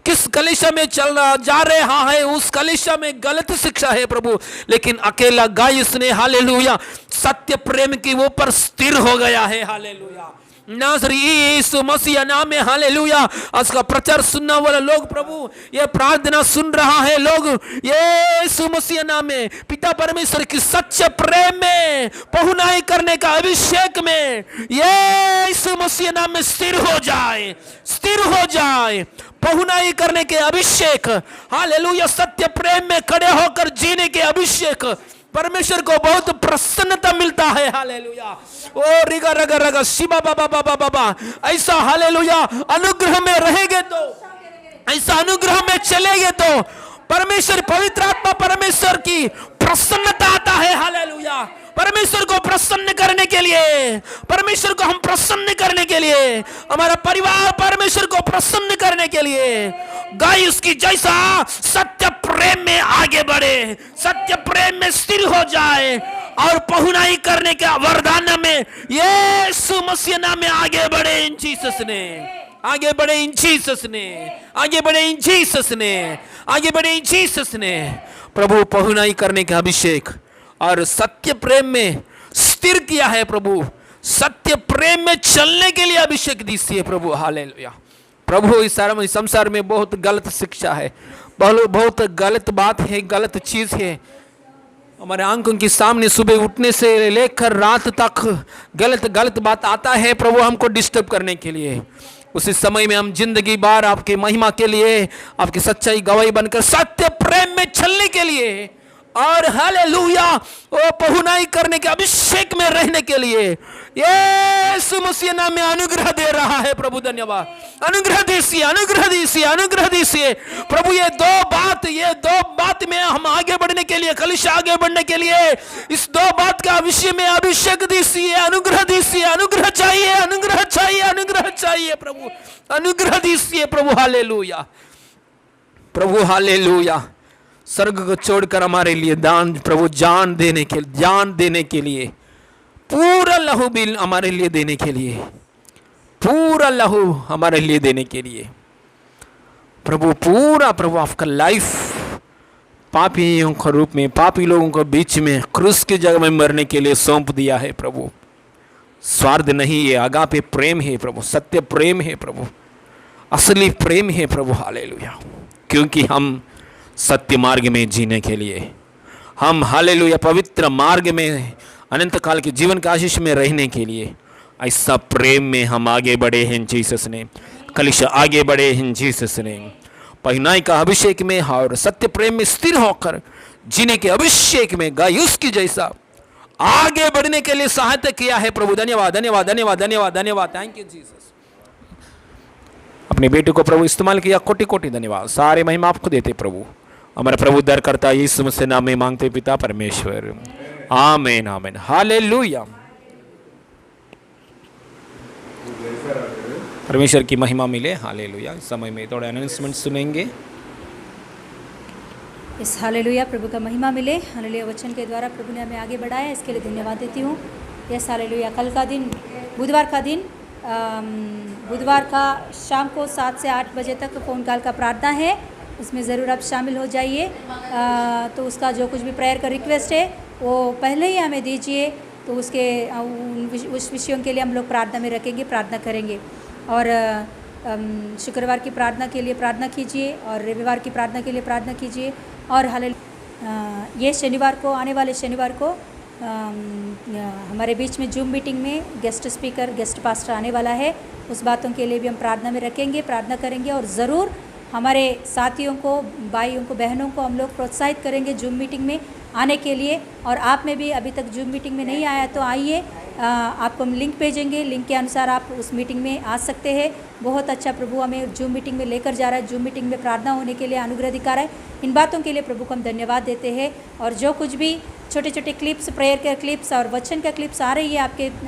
किस कलीसिया में चलना जा रहा है, उस कलीसिया में गलत शिक्षा है प्रभु, लेकिन अकेला गायुस ने हालेलुया सत्य प्रेम के ऊपर स्थिर हो गया है। हालेलुया, नासरी यीशु मसीह नाम में हालेलुया। उसका प्रचार सुनने वाला लोग प्रभु, ये प्रार्थना सुन रहा है लोग, यीशु मसीह नाम में पिता परमेश्वर की सच्चे प्रेम में पहुनाई करने का अभिषेक में यीशु मसीह नाम में स्थिर हो जाए, स्थिर हो जाए, पहुनाई करने के अभिषेक, हालेलुया सत्य प्रेम में खड़े होकर जीने के अभिषेक। परमेश्वर को बहुत प्रसन्नता मिलता है। हालेलुया, ओ रिगा रगा रगा शिबा बाबा बाबा बाबा, ऐसा हालेलुया अनुग्रह में रहेंगे तो, ऐसा अनुग्रह में चलेंगे तो परमेश्वर, पवित्र आत्मा परमेश्वर की प्रसन्नता आता है। हालेलुया, परमेश्वर को प्रसन्न करने के के लिए, परमेश्वर को हम प्रसन्न करने के लिए, हमारा परिवार परमेश्वर को प्रसन्न करने के लिए गाय उसकी जैसा सत्य प्रेम में आगे बढ़े, सत्य प्रेम में स्थिर हो जाए और पहुनाई करने के वरदान में यीशु मसीह नाम में आगे बढ़े इन जीसस ने, आगे बढ़े इन जीसस ने, आगे बढ़े इन जीसस ने, आगे बढ़े इन जीसस ने। प्रभु पहुनाई करने के अभिषेक और सत्य प्रेम में स्थिर किया है प्रभु, सत्य प्रेम में चलने के लिए अभिषेक दीजिए प्रभु। हालेलुया प्रभु। इस संसार में बहुत गलत शिक्षा है, बहुत गलत बात है, गलत चीज है। हमारे आंखों के सामने सुबह उठने से लेकर रात तक गलत बात आता है प्रभु, हमको डिस्टर्ब करने के लिए। उसी समय में हम जिंदगी भर आपके महिमा के लिए, आपकी सच्चाई गवाही बनकर सत्य प्रेम में चलने के लिए और हालेलुया वो पहुनाई करने के अभिषेक में रहने के लिए यीशु मसीह नाम में अनुग्रह दे रहा है प्रभु। धन्यवाद। अनुग्रह दीजिए, अनुग्रह दीजिए, अनुग्रह दीजिए प्रभु। ये दो बात में हम आगे बढ़ने के लिए, कलीसिया आगे बढ़ने के लिए इस दो बात का विषय में अभिषेक दीजिए, अनुग्रह दीजिए। अनुग्रह चाहिए, अनुग्रह चाहिए, अनुग्रह चाहिए प्रभु, अनुग्रह दीजिए प्रभु। हालेलुया प्रभु, हालेलुया। स्वर्ग को छोड़कर हमारे लिए दान प्रभु, जान देने के लिए पूरा लहू बिल हमारे लिए देने के लिए, पूरा लहू हमारे लिए देने के लिए प्रभु, पूरा प्रभु आपका लाइफ पापियों के रूप में, पापी लोगों के बीच में क्रूस की जगह में मरने के लिए सौंप दिया है प्रभु। स्वार्थ नहीं है, अगापे प्रेम है प्रभु, सत्य प्रेम है प्रभु, असली प्रेम है प्रभु। हालेलुया। क्योंकि हम सत्य मार्ग में जीने के लिए, हम हालेलुया पवित्र मार्ग में अनंत काल के जीवन का आशीष में रहने के लिए ऐसा प्रेम में हम आगे बढ़े हैं जीसस ने। कलीसिया आगे बढ़े हैं जीसस ने। पहुनाई का अभिषेक में और सत्य प्रेम में स्थिर होकर जीने के अभिषेक में गायुस की जैसा आगे बढ़ने के लिए सहायता किया है प्रभु। धन्यवाद, धन्यवाद, धन्यवाद, धन्यवाद, धन्यवाद। Thank you Jesus. अपने बेटे को प्रभु इस्तेमाल किया, कोटि कोटि धन्यवाद। सारे महिमा आपको देते प्रभु। हमारा प्रभु उद्धार करता यीशु मसीह नाम में मांगते पिता परमेश्वर, आमीन, आमीन। हालेलुया। परमेश्वर की महिमा मिले। हालेलुया। इस समय में थोड़े अनाउंसमेंट सुनेंगे। इस हालेलुया प्रभु का महिमा मिले। हालेलुया वचन के द्वारा प्रभु ने हमें आगे बढ़ाया, इसके लिए धन्यवाद देती हूँ। Yes hallelujah. कल का दिन बुधवार का दिन, बुधवार का शाम को 7 से 8 बजे तक फ़ोन कॉल का प्रार्थना है, उसमें ज़रूर आप शामिल हो जाइए। तो उसका जो कुछ भी प्रेयर का रिक्वेस्ट है वो पहले ही हमें दीजिए, तो उसके उस विषयों के लिए हम लोग प्रार्थना में रखेंगे, प्रार्थना करेंगे। और शुक्रवार की प्रार्थना के लिए प्रार्थना कीजिए और रविवार की प्रार्थना के लिए प्रार्थना कीजिए। और ये शनिवार को, आने वाले शनिवार को हमारे बीच में जूम मीटिंग में गेस्ट स्पीकर, गेस्ट पास्टर आने वाला है। उस बातों के लिए भी हम प्रार्थना में रखेंगे, प्रार्थना करेंगे। और ज़रूर हमारे साथियों को, भाइयों को, बहनों को हम लोग प्रोत्साहित करेंगे जूम मीटिंग में आने के लिए। और आप में भी अभी तक जूम मीटिंग में नहीं आया तो आइए, आपको हम लिंक भेजेंगे, लिंक के अनुसार आप उस मीटिंग में आ सकते हैं। बहुत अच्छा प्रभु हमें जूम मीटिंग में लेकर जा रहा है, जूम मीटिंग में प्रार्थना होने के लिए अनुग्रह दिखा रहा है। इन बातों के लिए प्रभु को हम धन्यवाद देते हैं। और जो कुछ भी छोटे छोटे क्लिप्स, प्रेयर के क्लिप्स और वचन का क्लिप्स आ रही है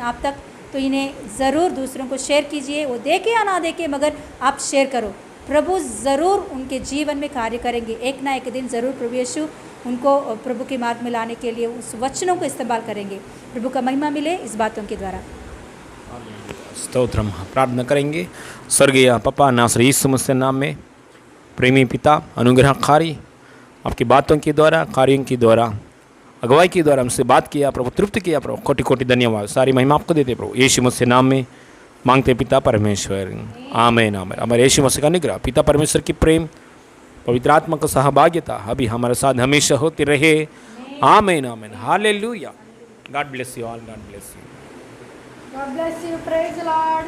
आप तक, तो इन्हें ज़रूर दूसरों को शेयर कीजिए। वो देखे या ना देखे, मगर आप शेयर करो। प्रभु ज़रूर उनके जीवन में कार्य करेंगे। एक ना एक दिन ज़रूर प्रभु यीशु उनको प्रभु के मार्ग में लाने के लिए उस वचनों को इस्तेमाल करेंगे। प्रभु का महिमा मिले इस बातों के द्वारा। स्तोत्रम। प्रार्थना करेंगे। स्वर्गीय पपा नासरी यीशु मसीह नाम में, प्रेमी पिता, अनुग्रहकारी, आपकी बातों के द्वारा, कार्यों के द्वारा, अगुवाई के द्वारा हमसे बात किया प्रभु, तृप्त किया प्रभु। कोटि कोटि धन्यवाद। सारी महिमा आपको देते प्रभु, यीशु मसीह नाम में मांगते पिता परमेश्वर, आमीन, आमीन। हमारे यीशु मसीह का निग्रह, पिता परमेश्वर की प्रेम, पवित्र आत्मा का सहभागिता अभी हमारे साथ हमेशा होती रहे। आमीन, आमीन। Hallelujah. God bless you all. God bless you. God bless you. Praise the Lord.